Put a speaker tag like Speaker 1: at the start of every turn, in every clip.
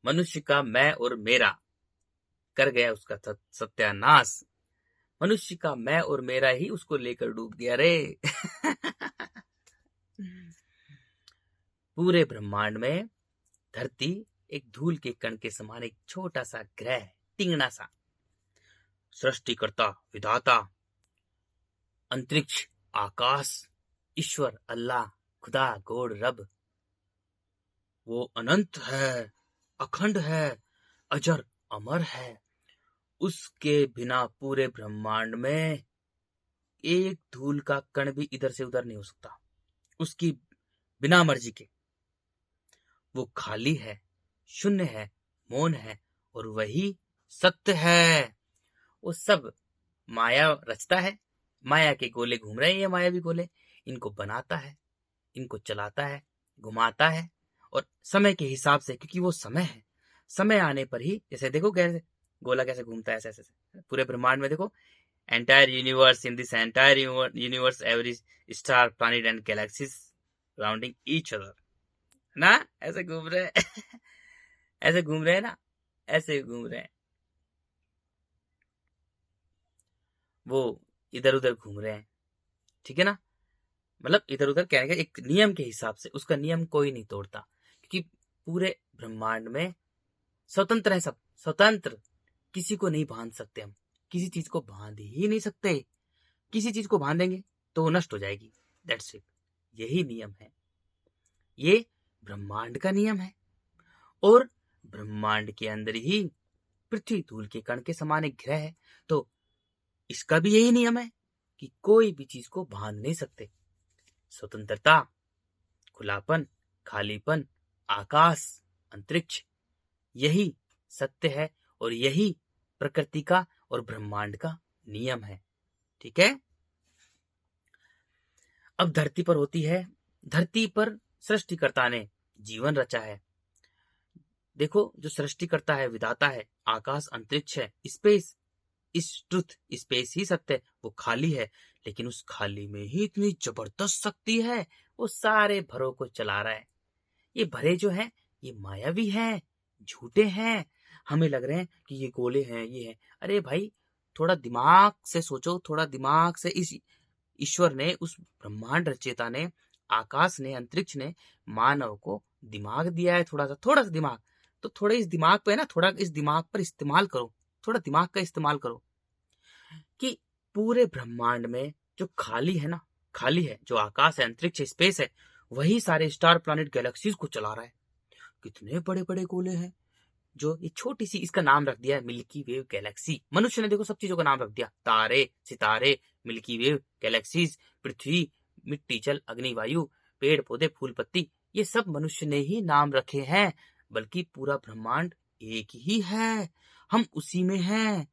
Speaker 1: मनुष्य का मैं और मेरा कर गया उसका सत्यानाश। मनुष्य का मैं और मेरा ही उसको लेकर डूब गया रे। पूरे ब्रह्मांड में धरती एक धूल के कण के समान एक छोटा सा ग्रह, टिंगना सा। सृष्टिकर्ता, विधाता, अंतरिक्ष, आकाश, ईश्वर, अल्लाह, खुदा, गॉड, रब, वो अनंत है, अखंड है, अजर अमर है। उसके बिना पूरे ब्रह्मांड में एक धूल का कण भी इधर से उधर नहीं हो सकता, उसकी बिना मर्जी के। वो खाली है, शून्य है, मौन है, और वही सत्य है। वो सब माया रचता है, माया के गोले घूम रहे हैं, ये मायावी गोले। इनको बनाता है, इनको चलाता है, घुमाता है, और समय के हिसाब से, क्योंकि वो समय है, समय आने पर ही, जैसे देखो कैसे गोला कैसे घूमता है, ऐसे ऐसे पूरे ब्रह्मांड में देखो। Entire universe, in this entire universe, every star, planet and galaxies rounding each other, ना ऐसे घूम रहे हैं। ऐसे घूम रहे हैं ना, ऐसे घूम रहे हैं, वो इधर उधर घूम रहे हैं, ठीक है ना। मतलब इधर उधर कहने का एक नियम के हिसाब से, उसका नियम कोई नहीं तोड़ता, क्योंकि पूरे ब्रह्मांड में स्वतंत्र है सब, स्वतंत्र। किसी को नहीं बांध सकते हम, किसी चीज को बांध ही नहीं सकते। किसी चीज को बांधेंगे तो वो नष्ट हो जाएगी, दैट्स इट। यही नियम है, ये ब्रह्मांड का नियम है। और ब्रह्मांड के अंदर ही पृथ्वी धूल के कण के समान एक ग्रह है, तो इसका भी यही नियम है कि कोई भी चीज को बांध नहीं सकते। स्वतंत्रता, खुलापन, खालीपन, आकाश, अंतरिक्ष, यही सत्य है, और यही प्रकृति का और ब्रह्मांड का नियम है, ठीक है। अब धरती पर होती है, धरती पर सृष्टिकर्ता ने जीवन रचा है। देखो, जो सृष्टिकर्ता है, विधाता है, आकाश, अंतरिक्ष है, स्पेस, इस ट्रुथ, स्पेस ही सत्य है। वो खाली है, लेकिन उस खाली में ही इतनी जबरदस्त शक्ति है, वो सारे भरों को चला रहा है। ये भरे जो हैं, ये मायावी हैं, झूठे हैं। हमें लग रहे हैं कि ये गोले हैं, ये है। अरे भाई, थोड़ा दिमाग से सोचो, थोड़ा दिमाग से। इस ईश्वर ने, उस ब्रह्मांड रचयिता ने, आकाश ने, अंतरिक्ष ने मानव को दिमाग दिया है, थोड़ा सा दिमाग। तो थोड़े इस दिमाग पे ना, थोड़ा इस दिमाग पर इस्तेमाल करो, थोड़ा दिमाग का इस्तेमाल करो कि पूरे ब्रह्मांड में जो खाली है ना, खाली है, जो आकाश है, अंतरिक्ष, स्पेस है, वही सारे स्टार, प्लैनेट, गैलेक्सीज को चला रहा है। कितने बड़े बड़े गोले हैं, जो ये छोटी सी, इसका नाम रख दिया है मिल्की वेव गैलेक्सी। मनुष्य ने देखो सब चीजों का नाम रख दिया, तारे, सितारे, मिल्की वेव गैलेक्सीज, पृथ्वी, मिट्टी, जल, अग्नि, वायु, पेड़ पौधे, फूल पत्ती, ये सब मनुष्य ने ही नाम रखे हैं। बल्कि पूरा ब्रह्मांड एक ही है, हम उसी में हैं।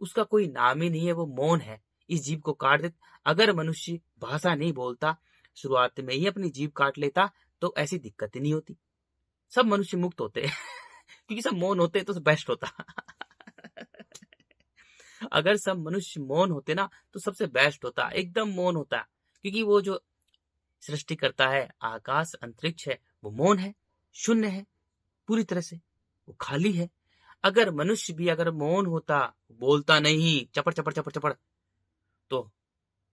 Speaker 1: उसका कोई नाम ही नहीं है, वो मौन है। इस जीव को काट दे, अगर मनुष्य भाषा नहीं बोलता, शुरुआत में ही अपनी जीभ काट लेता, तो ऐसी दिक्कत ही नहीं होती, सब मनुष्य मुक्त होते। क्योंकि सब मौन होते तो बेस्ट होता। अगर सब मनुष्य मौन होते ना, तो सबसे बेस्ट होता, एकदम मौन होता। क्योंकि वो जो सृष्टि करता है, आकाश, अंतरिक्ष है, वो मौन है, शून्य है, पूरी तरह से वो खाली है। अगर मनुष्य भी अगर मौन होता, बोलता नहीं, चपड़ चपड़ चपड़ चपड़, तो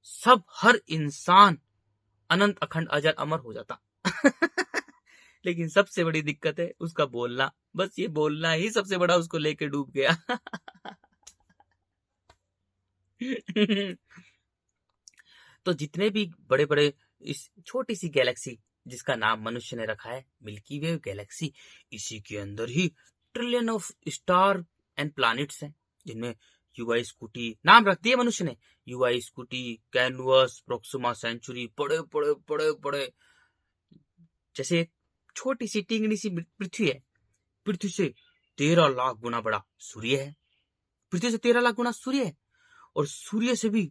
Speaker 1: सब, हर इंसान अनंत, अखंड, अजर, अमर हो जाता। लेकिन सबसे बड़ी दिक्कत है उसका बोलना, बस ये बोलना ही सबसे बड़ा उसको लेके डूब गया। तो जितने भी बड़े बड़े, इस छोटी सी गैलेक्सी जिसका नाम मनुष्य ने रखा है मिल्की वे गैलेक्सी, इसी के अंदर ही trillion of star and planets हैं, जिनमें यूआई स्कूटी नाम रख दिए मनुष्य ने। यूआई स्कूटी, कैनवस, प्रोक्सिमा सेंचुरी, बड़े बड़े बड़े बड़े। जैसे एक छोटी सी टिंगनी सी पृथ्वी है, पृथ्वी से 13 लाख गुना बड़ा सूर्य है। पृथ्वी से 13 लाख गुना सूर्य है, और सूर्य से भी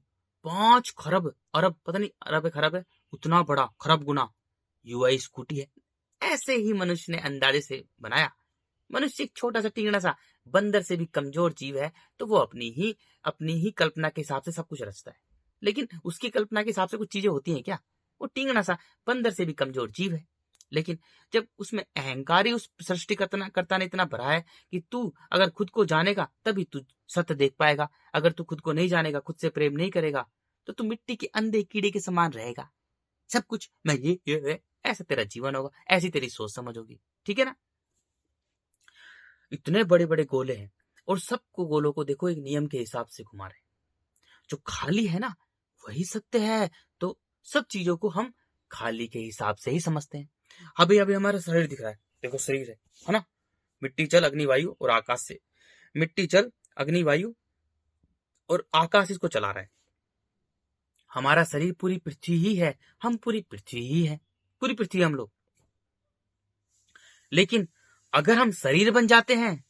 Speaker 1: 5 खरब अरब, पता नहीं अरब है खरब है, उतना बड़ा, खरब गुना यूआई स्कूटी है। ऐसे ही मनुष्य ने अंदाजे से बनाया। मनुष्य एक छोटा सा टिंगना सा, बंदर से भी कमजोर जीव है, तो वो अपनी ही कल्पना के हिसाब से सब कुछ रचता है। लेकिन उसकी कल्पना के हिसाब से कुछ चीजें होती हैं क्या? वो टिंगना सा बंदर से भी कमजोर जीव है, लेकिन जब उसमें अहंकार ही उस सृष्टिकर्ता ने इतना भरा है कि तू अगर खुद को जानेगा तभी तू सत्य देख पाएगा। अगर तू खुद को नहीं जानेगा, खुद से प्रेम नहीं करेगा, तो तू मिट्टी के अंधे कीड़े के समान रहेगा। सब कुछ मैं ये ऐसा तेरा जीवन होगा, ऐसी तेरी सोच समझ होगी। ठीक है ना? इतने बड़े बड़े गोले हैं और सबको गोलों को देखो एक नियम के हिसाब से घुमा रहे हैं। जो खाली है ना वही सत्य है। तो सब चीजों को हम खाली के हिसाब से ही समझते हैं। अभी अभी हमारा शरीर दिख रहा है, देखो शरीर है ना? मिट्टी जल अग्नि वायु और आकाश से, मिट्टी जल अग्नि वायु और आकाश इसको चला रहा है। हमारा शरीर पूरी पृथ्वी ही है, हम पूरी पृथ्वी ही है, पूरी पृथ्वी हम लोग। लेकिन अगर हम शरीर बन जाते हैं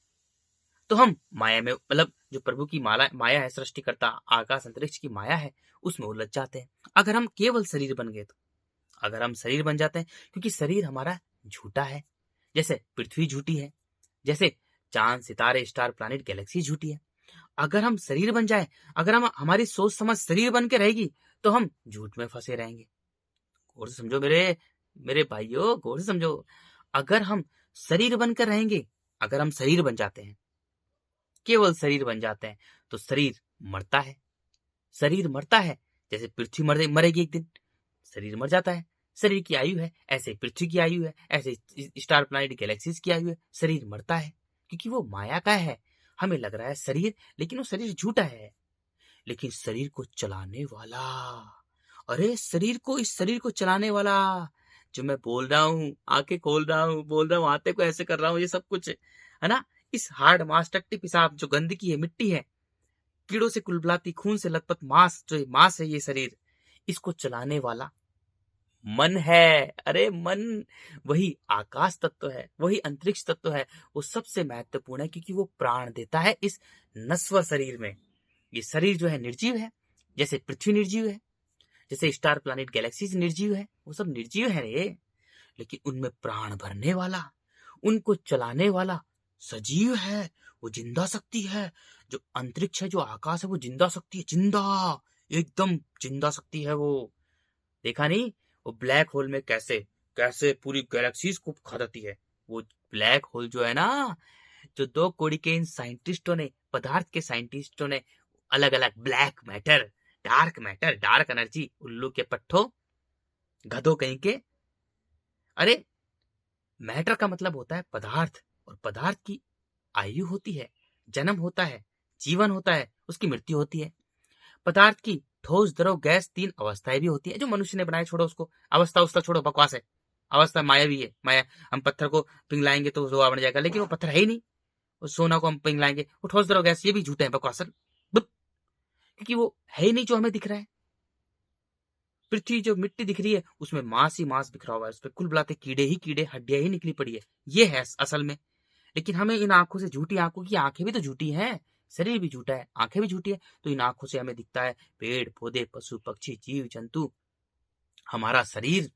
Speaker 1: तो हम माया में, मतलब जो प्रभु की माया है, सृष्टिकर्ता आकाश अंतरिक्ष की माया है, उसमें उलझ जाते हैं। अगर हम केवल शरीर बन गए तो, अगर हम शरीर बन जाते हैं, क्योंकि शरीर हमारा झूठा है, जैसे पृथ्वी झूठी है, जैसे चांद सितारे स्टार प्लैनेट गैलेक्सी झूठी है। अगर हम शरीर बन जाए, अगर हम हमारी सोच समझ शरीर बन के रहेगी तो हम झूठ में फंसे रहेंगे। गौर से समझो मेरे मेरे भाइयों, गौर से समझो। अगर हम शरीर बनकर रहेंगे, अगर हम शरीर बन जाते हैं, केवल शरीर बन जाते हैं, तो शरीर मरता है। शरीर मरता है, जैसे पृथ्वी मरेगी एक दिन, शरीर मर जाता है। शरीर की आयु है, ऐसे पृथ्वी की आयु है, ऐसे स्टार प्लैनेट गैलेक्सीज की आयु है। शरीर मरता है क्योंकि वो माया का है। हमें लग रहा है शरीर, लेकिन वो शरीर झूठा है। लेकिन शरीर को चलाने वाला, अरे शरीर को, इस शरीर को चलाने वाला, जो मैं बोल रहा हूँ, आंखें खोल रहा हूँ, बोल रहा हूँ, हाथे को ऐसे कर रहा हूँ, ये सब कुछ है ना? इस हार्ड मांस टट्टी पिसाब जो गंदगी है, मिट्टी है, कीड़ों से कुलबुलाती, खून से लथपथ मांस, जो मांस है ये शरीर, इसको चलाने वाला मन है। अरे मन वही आकाश तत्व है, वही अंतरिक्ष तत्व है। वो सबसे महत्वपूर्ण है क्योंकि वो प्राण देता है इस नश्वर शरीर में। ये शरीर जो है निर्जीव है, जैसे पृथ्वी निर्जीव है, जैसे स्टार प्लैनेट गैलेक्सीज निर्जीव है, वो सब निर्जीव है रे। लेकिन उनमें प्राण भरने वाला, उनको चलाने वाला सजीव है, वो जिंदा शक्ति है। जो अंतरिक्ष है, जो आकाश है, वो जिंदा शक्ति है, जिंदा, एकदम जिंदा शक्ति है वो। देखा नहीं वो ब्लैक होल में कैसे कैसे पूरी गैलेक्सीज को खा जाती है। वो ब्लैक होल जो है ना, जो 2 कोड़ी के इन साइंटिस्टों ने, पदार्थ के साइंटिस्टों ने अलग अलग ब्लैक मैटर, डार्क एनर्जी, उल्लू के पट्टों, गधों कहीं के। अरे मैटर का मतलब होता है पदार्थ, और पदार्थ की आयु होती है, जन्म होता है, जीवन होता है, उसकी मृत्यु होती है। पदार्थ की ठोस, द्रव, गैस 3 अवस्थाएं भी होती है जो मनुष्य ने बनाए। छोड़ो उसको, अवस्था छोड़ो, बकवास है। अवस्था माया भी है, माया। हम पत्थर को पिघलाएंगे तो लोहा बन जाएगा, लेकिन वो पत्थर है ही नहीं। उस सोना को हम पिघलाएंगे, वो ठोस, द्रव, गैस, ये भी झूठे हैं, बकवास, क्योंकि वो है ही नहीं जो हमें दिख रहा है। पृथ्वी जो मिट्टी दिख रही है, उसमें मांस ही मांस बिखरा हुआ है, उस पर कुल बुलाते कीड़े ही कीड़े, हड्डियां ही निकली पड़ी है। ये है असल में। लेकिन हमें इन आंखों से, झूठी आंखों की, आंखें भी तो झूठी हैं, शरीर भी झूठा है, आंखें भी झूठी है, तो इन आंखों से हमें दिखता है पेड़ पौधे, पशु पक्षी, जीव जंतु। हमारा शरीर,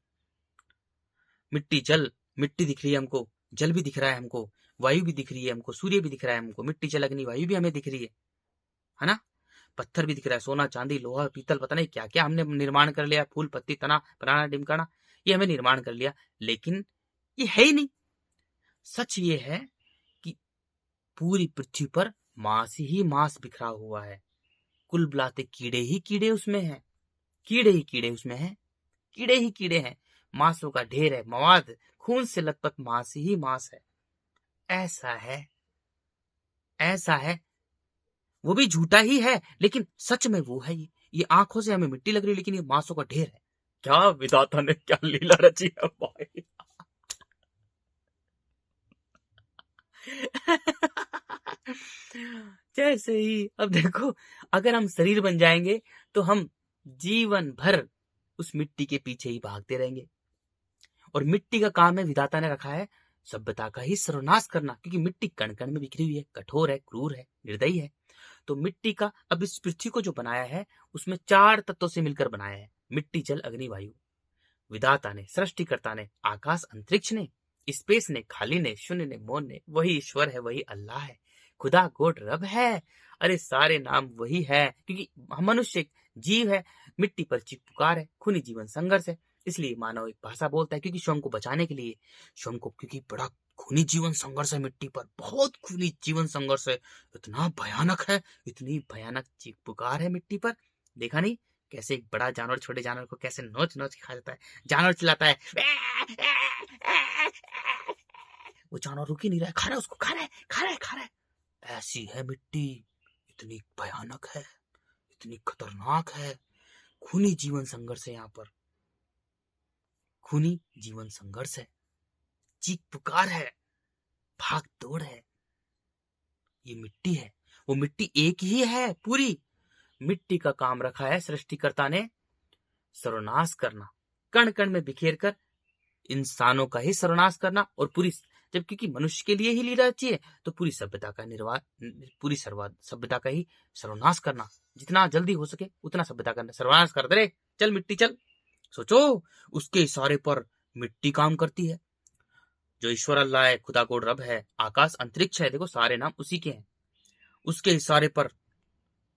Speaker 1: मिट्टी जल, मिट्टी दिख रही है हमको, जल भी दिख रहा है हमको, वायु भी दिख रही है हमको, सूर्य भी दिख रहा है हमको, मिट्टी जल अग्नि वायु भी हमें दिख रही है ना? पत्थर भी दिख रहा है, सोना चांदी लोहा पीतल, पता नहीं क्या क्या हमने निर्माण कर लिया, फूल पत्ती तना बनाना डिमकाना, ये हमें निर्माण कर लिया, लेकिन ये है ही नहीं। सच ये है कि पूरी पृथ्वी पर मांस ही मांस बिखरा हुआ है, कुल बुलाते कीड़े ही कीड़े उसमें हैं, कीड़े ही कीड़े उसमें हैं, कीड़े ही कीड़े हैं, मांसों का ढेर है, मवाद, खून से लथपथ मांस ही मांस है। ऐसा है, ऐसा है। वो भी झूठा ही है, लेकिन सच में वो है। ये आंखों से हमें मिट्टी लग रही है, लेकिन ये मांसों का ढेर है। क्या विधाता ने क्या लीला रची है भाई। जैसे ही अब देखो, अगर हम शरीर बन जाएंगे तो हम जीवन भर उस मिट्टी के पीछे ही भागते रहेंगे। और मिट्टी का काम है, विधाता ने रखा है, सभ्यता का ही सर्वनाश करना, क्योंकि मिट्टी कण कण में बिखरी हुई है, कठोर है, क्रूर है, निर्दयी है। तो मिट्टी का, अब इस पृथ्वी को जो बनाया है उसमें 4 तत्वों से मिलकर बनाया है, मिट्टी जल अग्नि वायु। विधाता ने, सृष्टिकर्ता ने, आकाश अंतरिक्ष ने, स्पेस ने, खाली ने, शून्य ने, मौन ने, वही ईश्वर है, वही अल्लाह है, खुदा गोड रब है। अरे सारे नाम वही है, क्योंकि हम मनुष्य जीव है, मिट्टी पर चीख पुकार है, खूनी जीवन संघर्ष है। इसलिए मानव एक भाषा बोलता है, क्योंकि स्वयं को बचाने के लिए, स्वयं को, क्योंकि बड़ा खूनी जीवन संघर्ष है मिट्टी पर, बहुत खूनी जीवन संघर्ष है, इतना भयानक है, इतनी भयानक चीख पुकार है मिट्टी पर। देखा नहीं कैसे एक बड़ा जानवर छोटे जानवर को कैसे नोच नोच के खा जाता है। जानवर चिल्लाता है, वो जानवर रुक ही नहीं रहा है, खा रहा है उसको, खा रहा है, खा रहा है, खा रहा है। ऐसी है मिट्टी, इतनी भयानक है, इतनी खतरनाक है। खूनी जीवन संघर्ष है यहाँ पर, खूनी जीवन संघर्ष है, चीख पुकार है, भाग दौड़ है। ये मिट्टी है, वो मिट्टी एक ही है पूरी। मिट्टी का काम रखा है सृष्टिकर्ता ने सर्वनाश करना, कण कण में बिखेर कर इंसानों का ही सर्वनाश करना, और पूरी, जब क्योंकि मनुष्य के लिए ही लीला रची है, तो पूरी सभ्यता का पूरी सभ्यता का ही सर्वनाश करना। जितना जल्दी हो सके उतना सभ्यता का सर्वनाश कर दे। चल मिट्टी चल। सोचो, उसके इशारे पर मिट्टी काम करती है। जो ईश्वर अल्लाह है, खुदा को रब है, आकाश अंतरिक्ष है, देखो सारे नाम उसी के हैं। उसके इशारे पर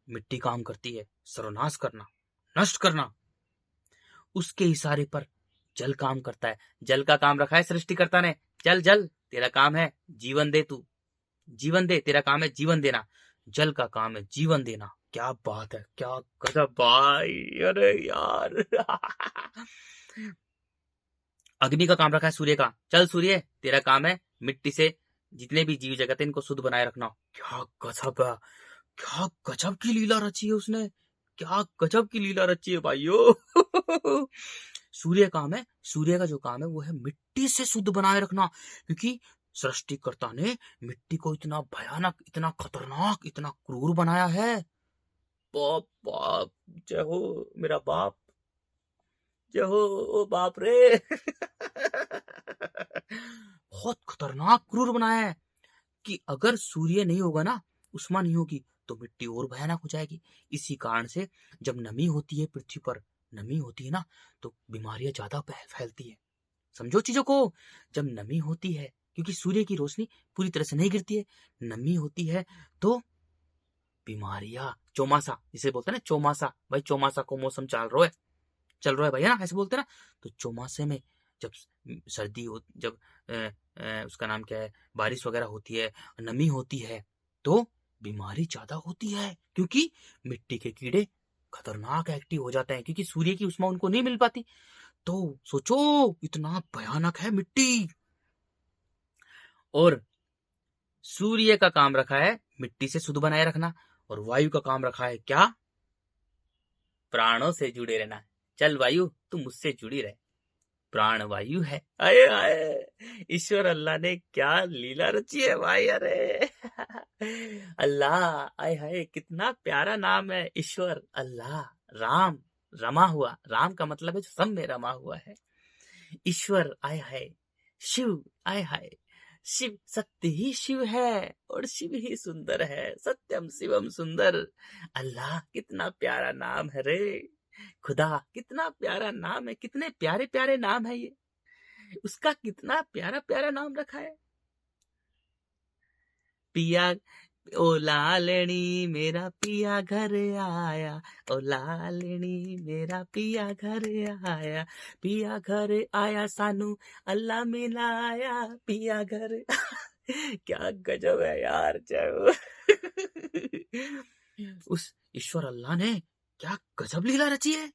Speaker 1: मिट्टी काम करती है, सर्वनाश करना, नष्ट करना। उसके इशारे पर जल काम करता है, जल का काम रखा है सृष्टिकर्ता ने। जल जल तेरा काम है जीवन दे, तू जीवन दे, तेरा काम है जीवन देना। जल का काम है जीवन देना। क्या बात है, क्या गजब भाई, अरे यार। अग्नि का काम रखा है सूर्य का। चल सूर्य, तेरा काम है मिट्टी से जितने भी जीव जगत है इनको शुद्ध बनाए रखना। क्या गजब है, क्या गजब की लीला रची है उसने, क्या गजब की लीला रची है भाइयों। सूर्य काम है, सूर्य का जो काम है वो है मिट्टी से शुद्ध बनाए रखना, क्योंकि सृष्टिकर्ता ने मिट्टी को इतना भयानक, इतना खतरनाक, इतना क्रूर बनाया है। बाप बाप, जय हो मेरा बाप, जय हो ओ बाप रे। बहुत खतरनाक क्रूर बनाया है कि अगर सूर्य नहीं होगा ना, उष्मा नहीं होगी, तो मिट्टी और भयानक हो जाएगी। इसी कारण से जब नमी होती है पृथ्वी पर, नमी होती है ना, तो बीमारियां ज्यादा फैलती है। समझो चीजों को, जब नमी होती है, क्योंकि सूर्य की रोशनी पूरी तरह से नहीं गिरती है, नमी होती है, तो बीमारियां, चौमासा जिसे बोलते हैं ना, चौमासा, भाई चौमासा को मौसम चल रहा है भाई, है ना, ऐसे बोलते हैं ना। तो चौमासे में जब सर्दी हो, जब उसका नाम क्या है, बारिश वगैरह होती है, नमी होती है, तो बीमारी ज्यादा होती है, क्योंकि मिट्टी के कीड़े खतरनाक एक्टिव हो जाते हैं, क्योंकि सूर्य की उष्मा उनको नहीं मिल पाती। तो सोचो, इतना भयानक है मिट्टी। और सूर्य का काम रखा है मिट्टी से शुद्ध बनाए रखना, और वायु का काम रखा है क्या, प्राणों से जुड़े रहना। चल वायु, तू मुझसे जुड़ी रहे, प्राण वायु है। आए आए, ईश्वर अल्लाह ने क्या लीला रची है भाई, अरे। अल्लाह, आए हाय, कितना प्यारा नाम है ईश्वर अल्लाह। राम, रमा हुआ, राम का मतलब है जो सब में रमा हुआ है। ईश्वर, आए हाय। शिव, आए हाय, शिव सत्य ही शिव है, और शिव ही सुंदर है, सत्यम शिवम सुंदर। अल्लाह, कितना प्यारा नाम है रे। खुदा, कितना प्यारा नाम है, कितने प्यारे प्यारे नाम है ये, उसका कितना प्यारा प्यारा नाम रखा है। पिया, ओ लालनी मेरा पिया घर आया, ओ लालनी मेरा पिया घर आया, पिया घर आया सानू अल्लाह मिलाया, पिया घर। क्या गजब है यार, चाहे उस ईश्वर अल्लाह ने क्या गजब लीला रची है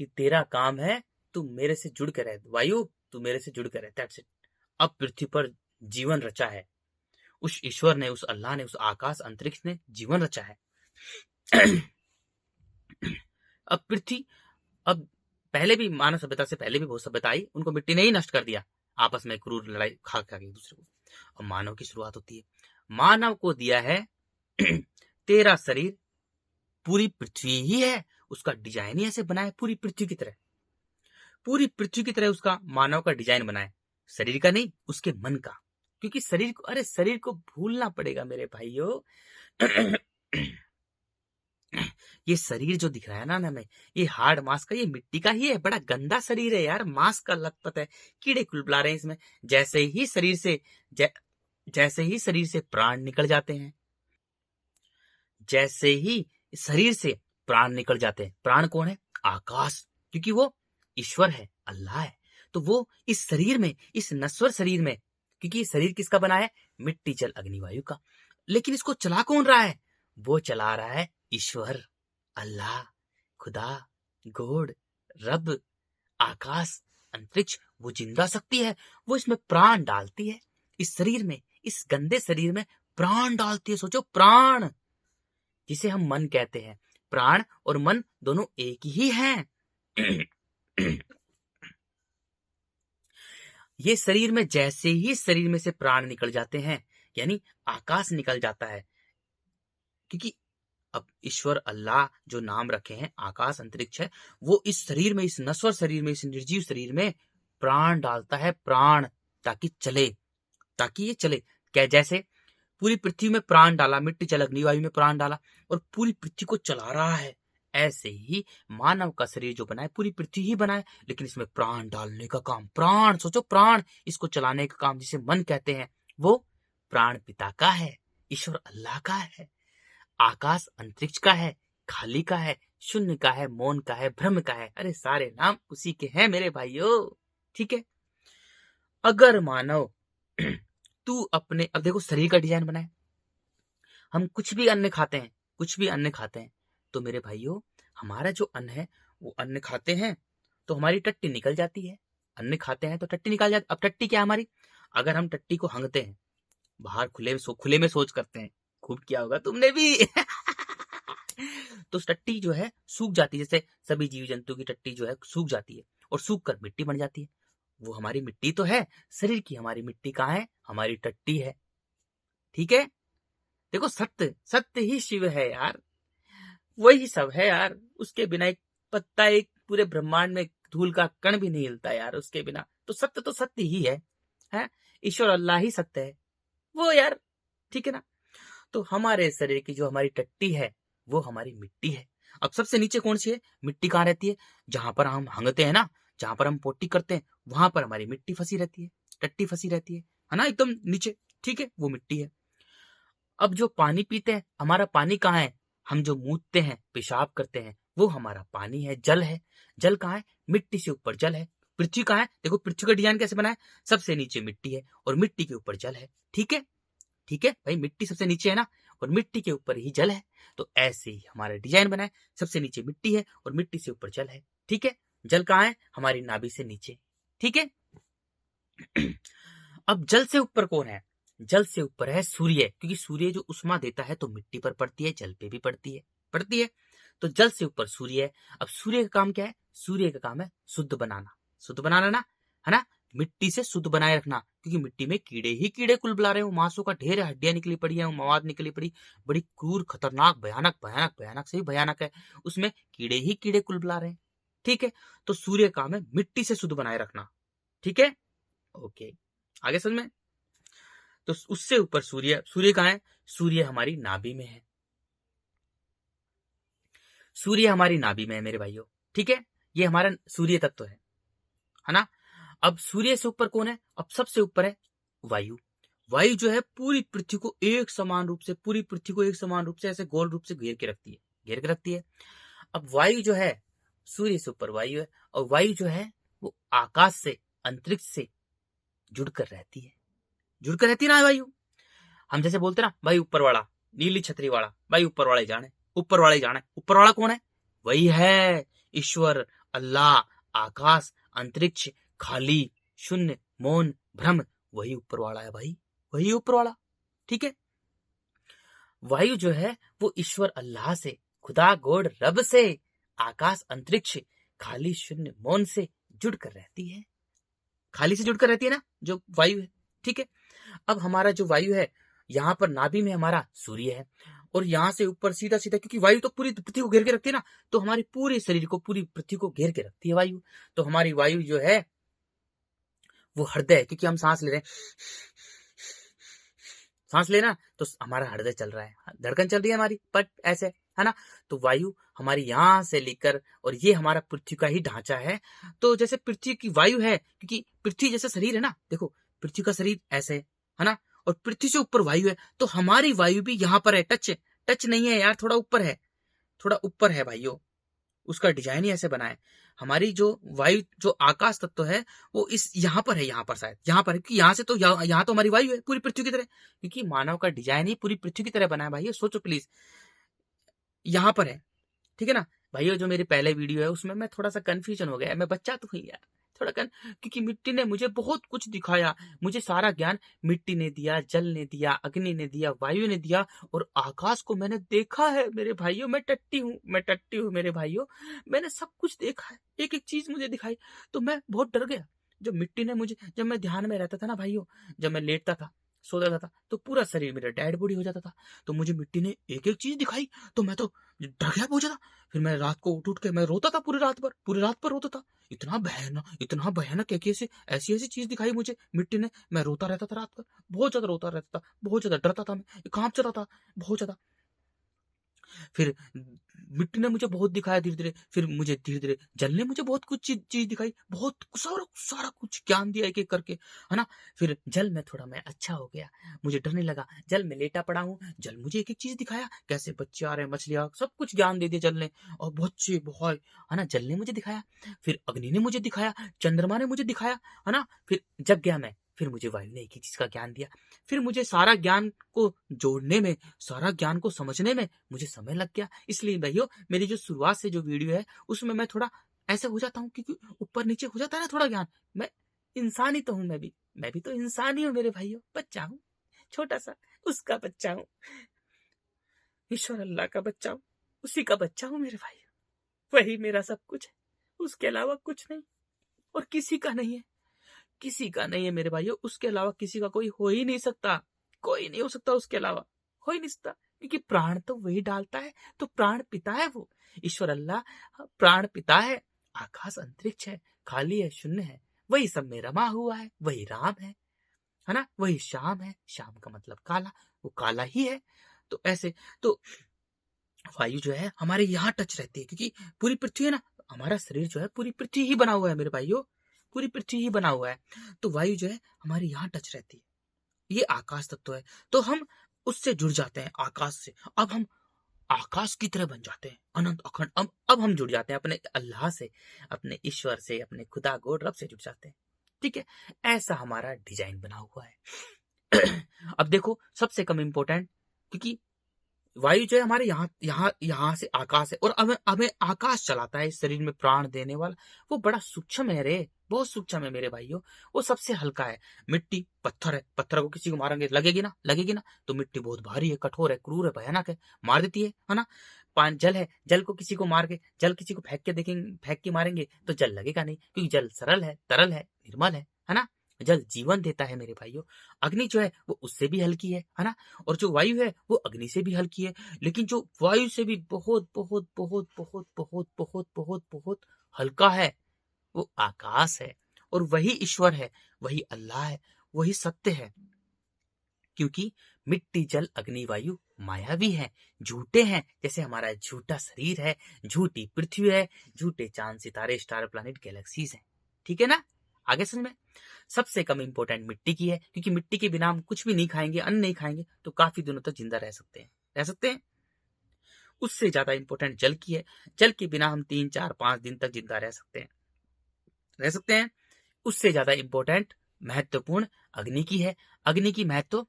Speaker 1: कि तेरा काम है तू मेरे से जुड़ के रहे, वायु तू मेरे से जुड़ के रहे, दैट्स इट। अब पृथ्वी पर जीवन रचा है, उस ईश्वर ने, उस अल्लाह ने, उस आकाश अंतरिक्ष ने जीवन रचा है। अब पृथ्वी, अब पहले भी मानव सभ्यता से पहले भी बहुत सभ्यता आई, उनको मिट्टी ने ही नष्ट कर दिया, आपस में क्रूर लड़ाई खा खा के एक दूसरे को। अब मानव की शुरुआत होती है। मानव को दिया है तेरा शरीर पूरी पृथ्वी ही है, उसका डिजाइन ही ऐसे बना है पूरी पृथ्वी की तरह, पूरी पृथ्वी की तरह उसका मानव का डिजाइन बना है, शरीर का नहीं, उसके मन का। क्योंकि शरीर को, अरे शरीर को भूलना पड़ेगा मेरे भाइयों। ये शरीर जो दिख रहा है ना हमें, ये हार्ड मांस का, ये मिट्टी का ही है, बड़ा गंदा शरीर है यार, मांस का लथपथ है, कीड़े कुलबुला रहे हैं इसमें। जैसे ही शरीर से प्राण निकल जाते हैं, जैसे ही शरीर से प्राण निकल जाते हैं, प्राण कौन है, आकाश, क्योंकि वो ईश्वर है, अल्लाह है, तो वो इस शरीर में, इस नश्वर शरीर में, क्योंकि ये शरीर किसका बना है? मिट्टी जल अग्नि वायु का। लेकिन इसको चला कौन रहा है? वो चला रहा है ईश्वर, अल्लाह, खुदा, गॉड, रब, आकाश, अंतरिक्ष। वो जिंदा शक्ति है, वो इसमें प्राण डालती है, इस शरीर में, इस गंदे शरीर में प्राण डालती है। सोचो, प्राण, जिसे हम मन कहते हैं। प्राण और मन दोनों एक ही हैं। ये शरीर में जैसे ही शरीर में से प्राण निकल जाते हैं, यानी आकाश निकल जाता है, क्योंकि अब ईश्वर, अल्लाह जो नाम रखे हैं, आकाश, अंतरिक्ष है, वो इस शरीर में, इस नश्वर शरीर में, इस निर्जीव शरीर में प्राण डालता है, प्राण, ताकि चले, ताकि ये चले। क्या? जैसे पूरी पृथ्वी में प्राण डाला, मिट्टी जल अग्नि वायु में प्राण डाला और पूरी पृथ्वी को चला रहा है, ऐसे ही मानव का शरीर जो बना है, पूरी पृथ्वी ही बना है, लेकिन इसमें प्राण डालने का काम, प्राण, सोचो, प्राण, इसको चलाने का काम, जिसे मन कहते हैं, वो प्राण पिता का है, ईश्वर अल्लाह का है। आकाश अंतरिक्ष का है, खाली का है, शून्य का है, मौन का है, ब्रह्म का है। अरे सारे नाम उसी के हैं मेरे भाइयों। ठीक है, अगर मानव तू अपने, अब देखो शरीर का डिजाइन बनाए, हम कुछ भी अन्न खाते हैं, कुछ भी अन्न खाते हैं, तो मेरे भाइयों, हमारा जो अन्न है, वो अन्न खाते हैं तो हमारी टट्टी निकल जाती है। अन्न खाते हैं तो टट्टी निकल जाती। अब टट्टी क्या है हमारी? अगर हम टट्टी को हंगते हैं, बाहर खुले में सोच करते हैं, खूब किया होगा तुमने भी। तो टट्टी जो है सूख जाती है, जैसे सभी जीव जंतु की टट्टी जो है सूख जाती है और सूख कर मिट्टी बन जाती है। वो हमारी मिट्टी तो है शरीर की, हमारी मिट्टी कहाँ है? हमारी टट्टी है। ठीक है, देखो, सत्य, सत्य ही शिव है यार, वही सब है यार। उसके बिना एक पत्ता, एक पूरे ब्रह्मांड में धूल का कण भी नहीं हिलता यार उसके बिना। तो सत्य ही है? ईश्वर अल्लाह ही सत्य है वो यार। ठीक है ना? तो हमारे शरीर की जो हमारी टट्टी है, वो हमारी मिट्टी है। अब सबसे नीचे कौन सी है? मिट्टी कहाँ रहती है? जहां पर हम हंगते हैं ना, जहां पर हम पोटी करते हैं, वहां पर हमारी मिट्टी फंसी रहती है, टट्टी फंसी रहती है ना, एकदम नीचे। ठीक है, वो मिट्टी है। अब जो पानी पीते हैं, हमारा पानी कहाँ है? हम जो मूतते हैं, पेशाब करते हैं, वो हमारा पानी है, जल है। जल कहाँ है? मिट्टी से ऊपर जल है। पृथ्वी कहाँ है? देखो पृथ्वी का डिजाइन कैसे बना है, सबसे नीचे मिट्टी है और मिट्टी के ऊपर जल है। ठीक है, ठीक है भाई, मिट्टी सबसे नीचे है ना, और मिट्टी के ऊपर ही जल है। तो ऐसे ही हमारा डिजाइन बना है, सबसे नीचे मिट्टी है और मिट्टी से ऊपर जल है। ठीक है, जल कहाँ है? हमारी नाभि से नीचे। ठीक है। अब जल से ऊपर कौन है? जल से ऊपर है सूर्य, क्योंकि सूर्य जो उष्मा देता है तो मिट्टी पर पड़ती है, जल पे भी पड़ती है। तो जल से ऊपर सूर्य है। अब सूर्य का काम क्या है? सूर्य का काम है शुद्ध बनाना ना, है ना, मिट्टी से शुद्ध बनाए रखना, क्योंकि मिट्टी में कीड़े ही कीड़े कुल बुला रहे हो, मांसों का ढेर है, हड्डियां निकली पड़ी है, मवाद निकली पड़ी, बड़ी क्रूर, खतरनाक, भयानक से भी भयानक है, उसमें कीड़े ही कीड़े कुल बुला रहे हैं। ठीक है, तो सूर्य का काम है मिट्टी से शुद्ध बनाए रखना। ठीक है, ओके, आगे समझ में? तो उससे ऊपर सूर्य कहाँ है? सूर्य हमारी नाभि में है, सूर्य हमारी नाभि में है मेरे भाइयों। ठीक है, ये हमारा सूर्य तत्व है ना। अब सूर्य से ऊपर कौन है? अब सबसे ऊपर है वायु। वायु जो है पूरी पृथ्वी को एक समान रूप से ऐसे गोल रूप से घेर के रखती है। अब वायु जो है, सूर्य से ऊपर वायु है, और वायु जो है वो आकाश से, अंतरिक्ष से जुड़कर रहती है ना वायु। हम जैसे बोलते ना, भाई ऊपर वाला, नीली छतरी वाला, भाई ऊपर वाले जाने, ऊपर वाला कौन है? वही है ईश्वर, अल्लाह, आकाश, अंतरिक्ष, खाली, शून्य, मौन, ब्रह्म, वही ऊपर वाला है भाई, वही ऊपर वाला। ठीक है, वायु जो है वो ईश्वर अल्लाह से, खुदा गॉड रब से, आकाश, अंतरिक्ष, खाली, शून्य, मौन से जुड़कर रहती है। खाली से जुड़कर रहती है ना जो वायु है। ठीक है, अब हमारा जो वायु है, यहाँ पर नाभि में हमारा सूर्य है, और यहाँ से ऊपर सीधा, क्योंकि वायु तो पूरी पृथ्वी को घेर के रखती है ना, तो हमारी पूरे शरीर को, पूरी पृथ्वी को घेर के रखती है वायु। तो हमारी वायु जो है वो हृदय है, क्योंकि हम सांस ले रहे हैं, सांस लेना, तो हमारा हृदय चल रहा है, धड़कन चल रही है हमारी, पट ऐसे, है ना। तो वायु हमारी यहाँ से लेकर, और ये हमारा पृथ्वी का ही ढांचा है। तो जैसे पृथ्वी की वायु है, क्योंकि पृथ्वी जैसे शरीर है ना, देखो पृथ्वी का शरीर ऐसे है ना, और पृथ्वी से ऊपर वायु है, तो हमारी वायु भी यहाँ पर है, टच नहीं है यार, थोड़ा ऊपर है भाइयों, उसका डिजाइन ही ऐसे बना है। हमारी जो वायु, जो आकाश तत्व है, वो इस यहाँ पर है, यहाँ पर शायद यहाँ पर है, क्योंकि यहाँ से तो यहाँ तो हमारी वायु है पूरी पृथ्वी की तरह, क्योंकि मानव का डिजाइन ही पूरी पृथ्वी की तरह बना है भाई, सोचो प्लीज, यहाँ पर है। ठीक है ना भाइयों, जो मेरी पहले वीडियो है उसमें मैं थोड़ा सा कंफ्यूजन हो गया, मैं बच्चा तो हूँ यार, थोड़ा क्योंकि मिट्टी ने मुझे बहुत कुछ दिखाया, मुझे सारा ज्ञान मिट्टी ने दिया, जल ने दिया, अग्नि ने दिया, वायु ने दिया, और आकाश को मैंने देखा है मेरे भाइयों। मैं टट्टी हूँ मेरे भाइयों, मैंने सब कुछ देखा है, एक एक चीज मुझे दिखाई, तो मैं बहुत डर गया। जब मिट्टी ने मुझे, जब मैं ध्यान में रहता था ना भाइयों, जब मैं लेटता था, सो जाता था, तो पूरा शरीर मेरा डेड बॉडी हो जाता था, तो मुझे मिट्टी ने एक एक चीज दिखाई, तो मैं तो डर गया बहुत ज्यादा। फिर मैं रात को उठ के मैं रोता था, पूरी रात पर रोता था, इतना भयानक एक ऐसी ऐसी ऐसी चीज दिखाई मुझे मिट्टी ने, मैं रोता रहता था रात भर, बहुत ज्यादा रोता रहता था, बहुत ज्यादा डरता था, मैं कांप जाता था बहुत ज्यादा। फिर मिट्टी ने मुझे बहुत दिखाया धीरे धीरे, फिर मुझे धीरे धीरे जल ने मुझे बहुत कुछ चीज दिखाई, बहुत सारा सारा कुछ ज्ञान दिया एक एक करके, है ना। फिर जल में थोड़ा मैं अच्छा हो गया, मुझे डरने लगा, जल में लेटा पड़ा हूँ, जल मुझे एक एक चीज दिखाया, कैसे बच्चे आ रहे हैं, मछलियां, सब कुछ ज्ञान दे दिया जल ने, और बच्चे बहुत, है ना, जल ने मुझे दिखाया। फिर अग्नि ने मुझे दिखाया, चंद्रमा ने मुझे दिखाया, है ना। फिर जग गया मैं, फिर मुझे वायु ने एक ही चीज का ज्ञान दिया। फिर मुझे सारा ज्ञान को जोड़ने में, सारा ज्ञान को समझने में मुझे समय लग गया। इसलिए भाइयों, मेरी जो शुरुआत से जो वीडियो है उसमें मैं थोड़ा ऐसे हो जाता हूँ, क्योंकि ऊपर नीचे हो जाता है ना थोड़ा ज्ञान। मैं इंसान ही तो हूँ, मैं भी तो इंसान ही हूँ मेरे भाइयों, बच्चा हूँ छोटा सा, उसका बच्चा हूँ, ईश्वर अल्लाह का बच्चा हूँ, उसी का बच्चा हूँ मेरे भाइयों। वही मेरा सब कुछ है, उसके अलावा कुछ नहीं, और किसी का नहीं है, किसी का नहीं है मेरे भाइयों, उसके अलावा किसी का कोई हो ही नहीं सकता, कोई नहीं हो सकता उसके अलावा, हो ही नहीं सकता, क्योंकि प्राण तो वही डालता है, तो प्राण पिता है वो, ईश्वर अल्लाह प्राण पिता है। आकाश अंतरिक्ष है, खाली है, शून्य है, वही सब में रमा हुआ है, वही राम है ना, वही श्याम है, श्याम का मतलब काला, वो काला ही है। तो ऐसे, तो वायु जो है हमारे यहाँ टच रहती है, क्योंकि पूरी पृथ्वी है ना, हमारा शरीर जो है पूरी पृथ्वी ही बना हुआ है मेरे भाइयों, पूरी पृथ्वी ही बना हुआ है, तो वायु जो है हमारे यहाँ टच रहती है, ये आकाश तत्व है, तो हम उससे जुड़ जाते हैं आकाश से, अब हम आकाश की तरह बन जाते हैं, अनंत अखंड, अब हम जुड़ जाते हैं अपने अल्लाह से, अपने ईश्वर से, अपने खुदा गोड रब से जुड़ जाते हैं। ठीक है, ऐसा हमारा डिजाइन बना हुआ है। अब देखो, सबसे कम इंपॉर्टेंट, क्योंकि वायु जो है हमारे यहाँ यहाँ यहाँ से आकाश है, और हमें हमें आकाश चलाता है, इस शरीर में प्राण देने वाला, वो बड़ा सूक्ष्म है रे, बहुत सूक्ष्म है मेरे भाइयों, वो सबसे हल्का है। मिट्टी पत्थर है, पत्थर को किसी को मारेंगे लगेगी ना, तो मिट्टी बहुत भारी है, कठोर है, क्रूर है, भयानक है, मार देती है ना। पान जल है, जल को किसी को मार के, जल किसी को फेंक के देखेंगे, फेंक के मारेंगे तो जल लगेगा नहीं, क्योंकि जल सरल है, तरल है, निर्मल है ना। जल जीवन देता है मेरे भाइयों। अग्नि जो है वो उससे भी हल्की है ना, और जो वायु है वो अग्नि से भी हल्की है, लेकिन जो वायु से भी बहुत बहुत बहुत बहुत बहुत बहुत बहुत बहुत हल्का है, वो आकाश है, और वही ईश्वर है, वही अल्लाह है, वही सत्य है। क्योंकि मिट्टी, जल, अग्नि, वायु मायावी है, झूठे हैं, जैसे हमारा झूठा शरीर है, झूठी पृथ्वी है, झूठे चांद, सितारे, स्टार, प्लैनेट, गैलेक्सीज हैं। ठीक है ना, आगे समझ में। सबसे कम इंपॉर्टेंट मिट्टी की है, क्योंकि मिट्टी के बिना हम कुछ भी नहीं खाएंगे, अन्न नहीं खाएंगे, तो काफी दिनों तक जिंदा रह सकते हैं। उससे ज्यादा इंपॉर्टेंट जल की है, जल के बिना हम 3, 4, 5 दिन तक जिंदा रह सकते हैं। उससे ज्यादा इंपॉर्टेंट, महत्वपूर्ण अग्नि की है, अग्नि की महत्व,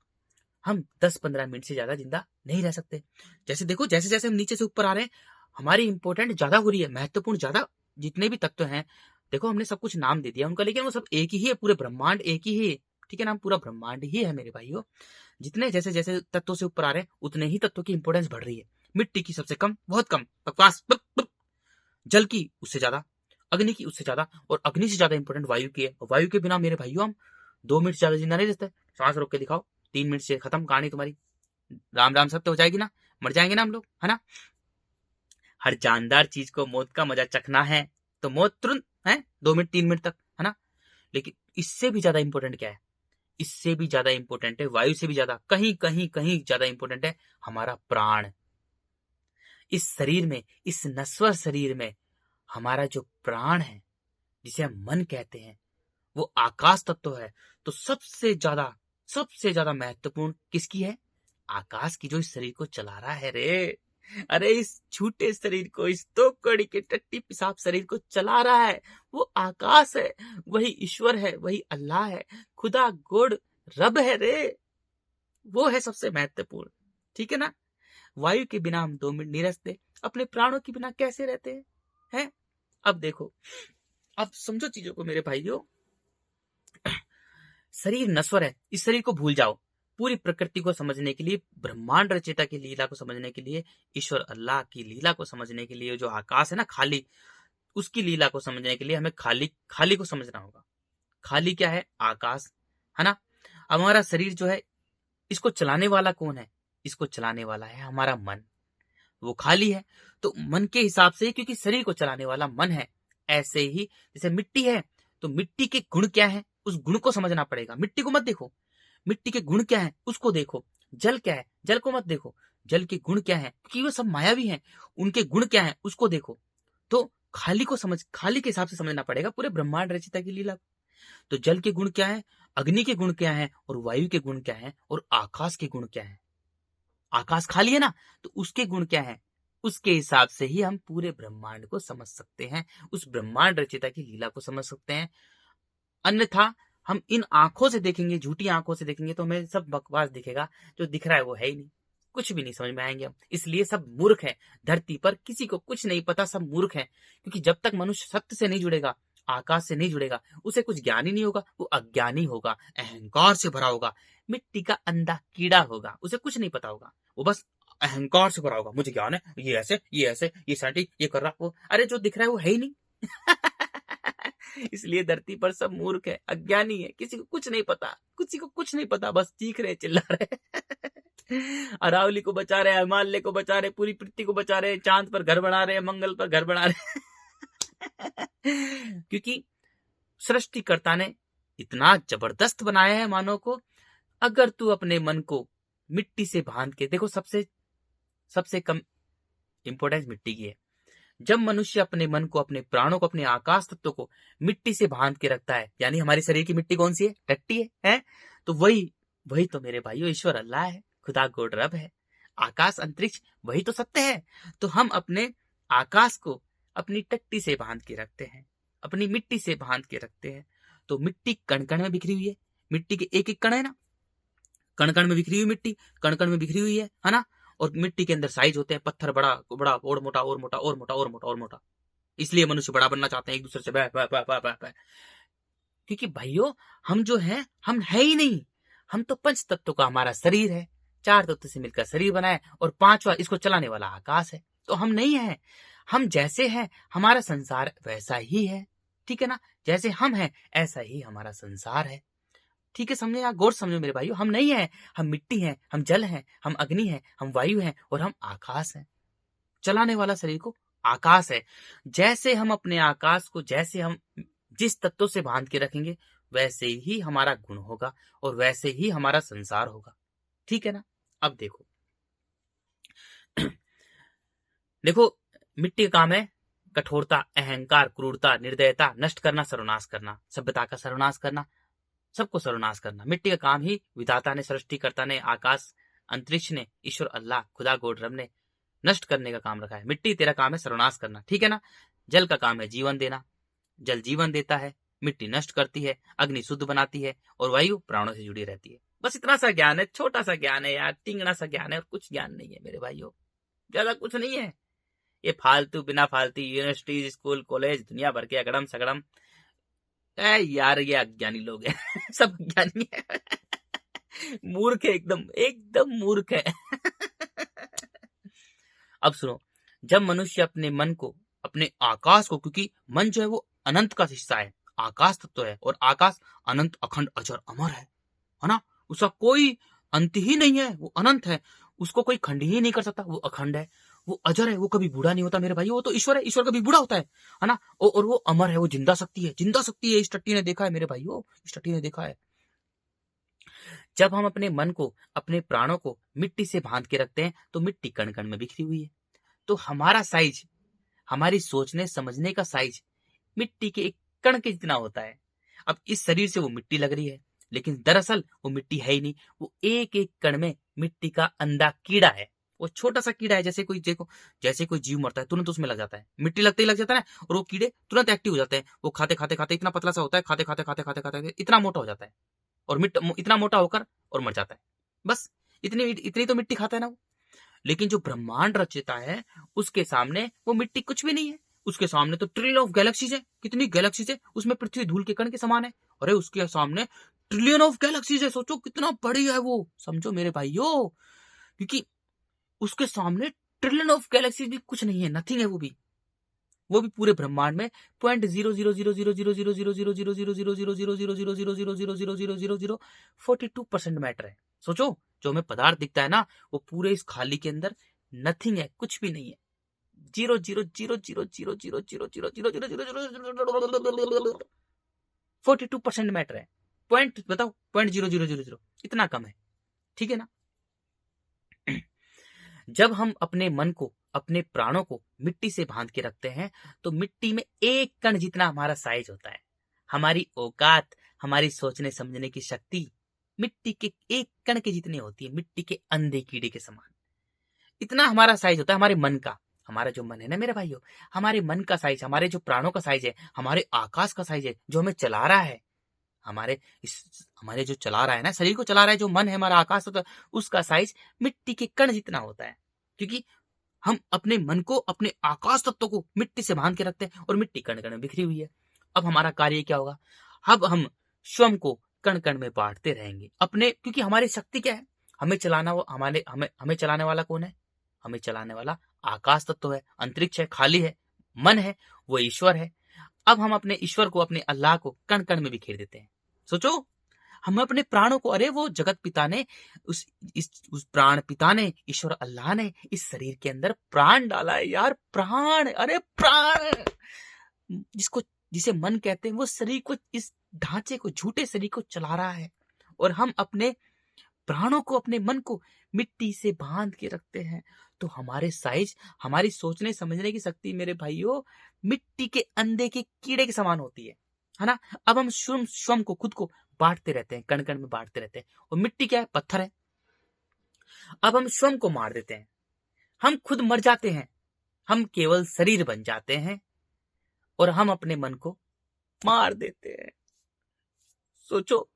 Speaker 1: हम 10-15 मिनट से ज्यादा जिंदा नहीं रह सकते। जैसे देखो, जैसे जैसे हम नीचे से ऊपर आ रहे हैं, हमारी इंपॉर्टेंट ज्यादा हो रही है, महत्वपूर्ण ज्यादा, जितने भी तत्व हैं, देखो हमने सब कुछ नाम दे दिया उनका, लेकिन वो सब एक ही है, पूरे ब्रह्मांड एक ही है। ठीक है ना, पूरा ब्रह्मांड ही है मेरे भाइयों। जितने जैसे जैसे तत्वों से ऊपर आ रहे हैं, उतने ही तत्वों की इंपॉर्टेंस बढ़ रही है। मिट्टी की सबसे कम, बहुत कम, बकवास, जल की उससे ज्यादा, अग्नि की उससे ज्यादा, और अग्नि से ज्यादा इंपॉर्टेंट वायु की है। वायु के बिना मेरे भाइयों हम 2 मिनट से ज्यादा जिंदा नहीं रहते। सांस रोक के दिखाओ, 3 मिनट से खत्म कहानी तुम्हारी, राम राम सत्य हो जाएगी ना, मर जाएंगे ना हम लोग, है ना। हर जानदार चीज को मौत का मजा चखना है, तो मौत तुरंत है, 2 मिनट 3 मिनट तक, है ना। लेकिन इससे भी ज्यादा इंपॉर्टेंट क्या है, इससे भी ज्यादा इंपॉर्टेंट है, वायु से भी ज्यादा, कहीं कहीं कहीं ज्यादा इंपॉर्टेंट है हमारा प्राण। इस शरीर में, इस नश्वर शरीर में हमारा जो प्राण है, जिसे हम मन कहते हैं, वो आकाश तत्व है। तो सबसे ज्यादा महत्वपूर्ण किसकी है, आकाश की, जो इस शरीर को चला रहा है रे। अरे इस छोटे शरीर को, इस 2 कौड़ी के टट्टी पिसाब शरीर को चला रहा है वो आकाश है, वही ईश्वर है, वही अल्लाह है, खुदा गोड रब है रे, वो है सबसे महत्वपूर्ण। ठीक है ना। वायु के बिना हम 2 मिनट नहीं रहते, अपने प्राणों के बिना कैसे रहते हैं? अब देखो, अब समझो चीजों को मेरे भाइयों। शरीर नश्वर है, इस शरीर को भूल जाओ। पूरी प्रकृति को समझने के लिए, ब्रह्मांड रचयिता की लीला को समझने के लिए, ईश्वर अल्लाह की लीला को समझने के लिए, जो आकाश है ना खाली, उसकी लीला को समझने के लिए हमें खाली को समझना होगा। खाली क्या है? आकाश है ना। हमारा शरीर जो है, इसको चलाने वाला कौन है? इसको चलाने वाला है हमारा मन। वो खाली है तो मन के हिसाब से, क्योंकि शरीर को चलाने वाला मन है, ऐसे ही जैसे मिट्टी है तो मिट्टी के गुण क्या है, उस गुण को समझना पड़ेगा। मिट्टी को मत देखो, मिट्टी के गुण क्या है उसको देखो। जल क्या है, जल को मत देखो, जल के गुण क्या है, क्योंकि वो सब मायावी हैं, उनके गुण क्या है उसको देखो। तो खाली के हिसाब से समझना पड़ेगा पूरे ब्रह्मांड रचिता की लीला। तो जल के गुण क्या है, अग्नि के गुण क्या है, और वायु के गुण क्या है, और आकाश के गुण क्या है। आकाश खाली है ना, तो उसके गुण क्या है, उसके हिसाब से ही हम पूरे ब्रह्मांड को समझ सकते हैं, उस ब्रह्मांड रचयिता की लीला को समझ सकते हैं। अन्यथा हम इन आंखों से देखेंगे, झूठी आंखों से देखेंगे, तो हमें सब बकवास दिखेगा, जो दिख रहा है वो है ही नहीं, कुछ भी नहीं समझ में आएंगे हम। इसलिए सब मूर्ख है, धरती पर किसी को कुछ नहीं पता, सब मूर्ख है। क्योंकि जब तक मनुष्य सत्य से नहीं जुड़ेगा, आकाश से नहीं जुड़ेगा, उसे कुछ ज्ञान ही नहीं होगा, वो अज्ञानी होगा, अहंकार से भरा होगा, मिट्टी का अंधा कीड़ा होगा, उसे कुछ नहीं पता होगा, वो बस अहंकार से भरा होगा। मुझे ज्ञान है, ये ऐसे, ये ऐसे, ये साइंटिस्ट, ये कर रहा, वो अरे जो दिख रहा है वो है ही नहीं। इसलिए धरती पर सब मूर्ख है, अज्ञानी है, किसी को कुछ नहीं पता, किसी को कुछ नहीं पता, बस चीख रहे, चिल्ला रहे। अरावली को बचा रहे, हिमालय को बचा रहे, पूरी पृथ्वी को बचा रहे, चांद पर घर बना रहे, मंगल पर घर बना रहे। क्योंकि सृष्टिकर्ता ने इतना जबरदस्त बनाया है मानव को। अगर तू अपने मन को मिट्टी से बांध के देखो, सबसे कम इंपॉर्टेंस मिट्टी की है। जब मनुष्य अपने मन को, अपने प्राणों को, अपने आकाश तत्व को मिट्टी से बांध के रखता है, यानी हमारे शरीर की मिट्टी कौन सी है? टट्टी है? तो वही तो मेरे भाइयों ईश्वर अल्लाह है, खुदा गोड रब है, आकाश अंतरिक्ष वही तो सत्य है। तो हम अपने आकाश को अपनी टट्टी से बांध के रखते हैं, अपनी मिट्टी से बांध के रखते हैं। तो मिट्टी कण कण में बिखरी हुई है, मिट्टी के एक एक कण है ना, कण कण में बिखरी हुई मिट्टी, कण कण में बिखरी हुई है ना। और मिट्टी के अंदर साइज होते हैं, पत्थर बड़ा बड़ा और मोटा और मोटा और मोटा और मोटा और मोटा। इसलिए मनुष्य बड़ा बनना चाहते हैं, एक दूसरे से बह बह बह बह बह बह। क्योंकि भाइयों हम जो हैं, हम है ही नहीं, हम तो पंच तत्व का हमारा शरीर है, 4 तत्व से मिलकर शरीर बना है, और 5वां इसको चलाने वाला आकाश है। तो हम नहीं है, हम जैसे हैं हमारा संसार वैसा ही है। ठीक है ना, जैसे हम हैं ऐसा ही हमारा संसार है। ठीक है, समझे? आप गौर समझो मेरे भाइयों, हम नहीं है, हम मिट्टी हैं, हम जल हैं, हम अग्नि हैं, हम वायु हैं, और हम आकाश हैं। चलाने वाला शरीर को आकाश है। जैसे हम अपने आकाश को, जैसे हम जिस तत्व से बांध के रखेंगे, वैसे ही हमारा गुण होगा, और वैसे ही हमारा संसार होगा। ठीक है ना। अब देखो देखो, मिट्टी का काम है कठोरता, अहंकार, क्रूरता, निर्दयता, नष्ट करना, सर्वनाश करना, सभ्यता का सर्वनाश करना, सबको सर्वनाश करना। मिट्टी का काम ही विधाता ने, सृष्टिकर्ता ने, आकाश अंतरिक्ष ने, ईश्वर अल्लाह खुदा गोड रब ने नष्ट करने का काम रखा है। मिट्टी तेरा काम है सर्वनाश करना। ठीक है ना। जल का काम है जीवन देना, जल जीवन देता है, मिट्टी नष्ट करती है, अग्नि शुद्ध बनाती है, और वायु प्राणों से जुड़ी रहती है। बस इतना सा ज्ञान है, छोटा सा ज्ञान है यार, टिंगना सा ज्ञान है, और कुछ ज्ञान नहीं है मेरे भाइयों, ज्यादा कुछ नहीं है। ये फालतू बिना फालतू यूनिवर्सिटी, स्कूल, कॉलेज, दुनिया भर के अगड़म सगड़म, यार ये अज्ञानी लोग हैं। सब अज्ञानी है। मूर्ख है, एकदम एकदम मूर्ख है। अब सुनो, जब मनुष्य अपने मन को, अपने आकाश को, क्योंकि मन जो है वो अनंत का हिस्सा है, आकाश तत्व है, और आकाश अनंत, अखंड, अजर, अमर है ना। उसका कोई अंत ही नहीं है, वो अनंत है, उसको कोई खंड ही नहीं कर सकता, वो अखंड है, वो अजर है, वो कभी बूढ़ा नहीं होता मेरे भाई। वो तो ईश्वर है, ईश्वर कभी बूढ़ा होता है ना। और वो अमर है, वो जिंदा शक्ति है, जिंदा शक्ति है। इस टट्टी ने देखा है मेरे भाइयों, इस टट्टी ने देखा है। जब हम अपने मन को, अपने प्राणों को मिट्टी से बांध के रखते हैं, तो मिट्टी कण कण में बिखरी हुई है। तो हमारा साइज, हमारी सोचने समझने का साइज मिट्टी के एक कण के जितना होता है। अब इस शरीर से वो मिट्टी लग रही है, लेकिन दरअसल वो मिट्टी है ही नहीं, वो एक एक कण में मिट्टी का अंधा कीड़ा है, वो छोटा सा कीड़ा है, जैसे कोई देखो, जैसे कोई जीव मरता है तुरंत उसमें लग जाता है, मिट्टी लगते ही लग जाता है ना, और वो कीड़े तुरंत एक्टिव हो जाते हैं। वो खाते खाते खाते इतना पतला सा होता है, खाते खाते खाते खाते खाते इतना मोटा हो जाता है, और इतना मोटा होकर और मर जाता है। बस इतनी इतनी तो मिट्टी खाता है ना वो। लेकिन जो ब्रह्मांड रचयिता है, उसके सामने वो मिट्टी कुछ भी नहीं है। उसके सामने तो ट्रिलियन ऑफ गैलेक्सीज है। कितनी गैलेक्सीज है, उसमें पृथ्वी धूल के कण के समान है। अरे उसके सामने ट्रिलियन ऑफ गैलेक्सीज है, सोचो कितना बड़ी है वो, समझो मेरे भाइयों। क्योंकि उसके सामने ट्रिलियन ऑफ गैलेक्सीज भी कुछ नहीं है, नथिंग है वो भी पूरे ब्रह्मांड में 0.00000000000000000000000000000000000000000000000000000000000000000000000000000000000000000000000000000000000000000000000000000000000000000000000000000000000000000000000000000000000000000000000000000000000000000000000000000000000000000000000000000000000000000000000000000000000000000000000000000000000000000000000000000000000000000000000000000000000000000000000000000000000000000000000000000000000000000000000000000000000000000ः कुछ भी नहीं है। 42% मैटर है। पॉइंट बताओ, 0.0000 इतना कम है, ठीक है ना। जब हम अपने मन को, अपने प्राणों को मिट्टी से बांध के रखते हैं, तो मिट्टी में एक कण जितना हमारा साइज होता है। हमारी औकात, हमारी सोचने समझने की शक्ति मिट्टी के एक कण के जितनी होती है, मिट्टी के अंधे कीड़े के समान। इतना हमारा साइज होता है हमारे मन का। हमारा जो मन है ना मेरे भाइयों, हमारे मन का साइज, हमारे जो प्राणों का साइज है, हमारे आकाश का साइज है, जो हमें चला रहा है, हमारे जो चला रहा है ना, शरीर को चला रहा है, जो मन है हमारा, आकाश होता है, उसका साइज मिट्टी के कण जितना होता है। क्योंकि हम अपने मन को, अपने आकाश तत्व को मिट्टी से बांध के रखते हैं, और मिट्टी कण कण में बिखरी हुई है। अब हमारा कार्य क्या होगा? अब हम स्वयं को कण कण में बांटते रहेंगे अपने, क्योंकि हमारी शक्ति क्या है? हमें चलाना, वो हमें चलाने वाला कौन है? हमें चलाने वाला आकाश तत्व है, अंतरिक्ष है, खाली है, मन है, वो ईश्वर है। अब हम अपने ईश्वर को, अपने अल्लाह को कण कण में बिखेर देते हैं। सोचो, हम अपने प्राणों को, अरे वो जगत पिता ने, उस प्राण पिता ने, ईश्वर अल्लाह ने इस शरीर के अंदर प्राण डाला है यार, प्राण, अरे प्राण, जिसे मन कहते हैं, वो शरीर को, इस ढांचे को, झूठे शरीर को चला रहा है। और हम अपने प्राणों को, अपने मन को मिट्टी से बांध के रखते हैं, तो हमारे साइज, हमारी सोचने समझने की शक्ति मेरे भाइयों मिट्टी के अंधे के कीड़े के समान होती है ना। अब हम स्वयं को, खुद को बांटते रहते हैं, कण कण में बांटते रहते हैं, और मिट्टी क्या है? पत्थर है। अब हम स्वयं को मार देते हैं, हम खुद मर जाते हैं, हम केवल शरीर बन जाते हैं, और हम अपने मन को मार देते हैं। सोचो,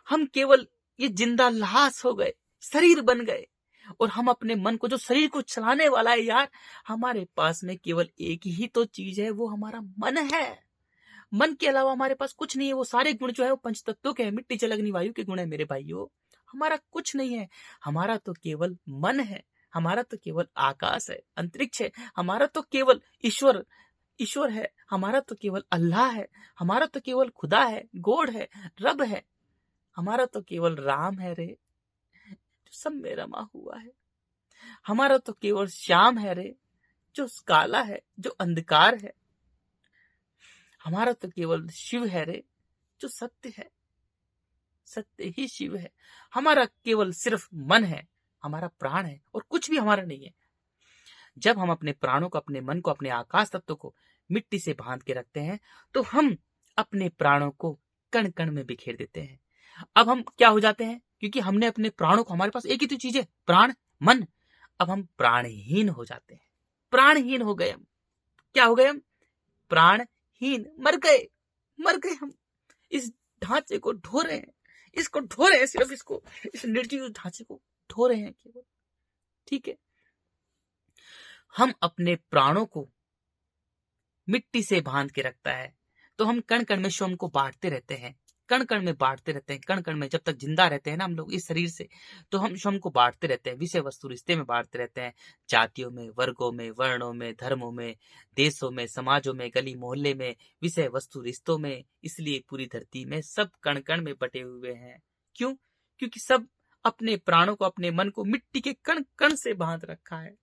Speaker 1: हम केवल ये जिंदा लाश हो गए, शरीर बन गए, और हम अपने मन को, जो शरीर को चलाने वाला है यार, हमारे पास में केवल एक ही तो चीज है, वो हमारा मन है। मन के अलावा हमारे पास कुछ नहीं है। वो सारे गुण जो है वो पंच तत्वों के हैं, मिट्टी जल अग्नि वायु के गुण है मेरे भाइयों। हमारा कुछ नहीं है, हमारा तो केवल मन है, हमारा तो केवल आकाश है, अंतरिक्ष है, हमारा तो केवल ईश्वर है, हमारा तो केवल अल्लाह है, हमारा तो केवल खुदा है, गॉड है, रब है, हमारा तो केवल राम है रे, जो सब में रमा हुआ है। हमारा तो केवल श्याम है रे, जो काला है, जो अंधकार है। हमारा तो केवल शिव है रे, जो सत्य है, सत्य ही शिव है। हमारा केवल सिर्फ मन है, हमारा प्राण है, और कुछ भी हमारा नहीं है। जब हम अपने प्राणों को, अपने मन को, अपने आकाश तत्व को मिट्टी से बांध के रखते हैं, तो हम अपने प्राणों को कण कण में बिखेर देते हैं। अब हम क्या हो जाते हैं? क्योंकि हमने अपने प्राणों को, हमारे पास एक ही तो चीज है, प्राण, मन। अब हम प्राणहीन हो जाते हैं, प्राणहीन हो गए हम। क्या हो गए हम? प्राणहीन, मर गए हम। इस ढांचे को ढो रहे हैं, इसको ढो रहे हैं, सिर्फ इसको, इस निर्जीव ढांचे को ढो रहे हैं केवल, ठीक है। हम अपने प्राणों को मिट्टी से बांध के रखता है, तो हम कण कण में स्वयं को बांटते रहते हैं, कण कण में बांटते रहते हैं, कण कण में जब तक जिंदा रहते हैं ना हम लोग इस शरीर से, तो हम स्वयं को बांटते रहते हैं, विषय वस्तु रिश्ते में बांटते रहते हैं, जातियों में, वर्गों में, वर्णों में, धर्मों में, देशों में, समाजों में, गली मोहल्ले में, विषय वस्तु रिश्तों में। इसलिए पूरी धरती में सब कण कण में बटे हुए हैं। क्यों? क्योंकि सब अपने प्राणों को, अपने मन को मिट्टी के कण कण से बांध रखा है।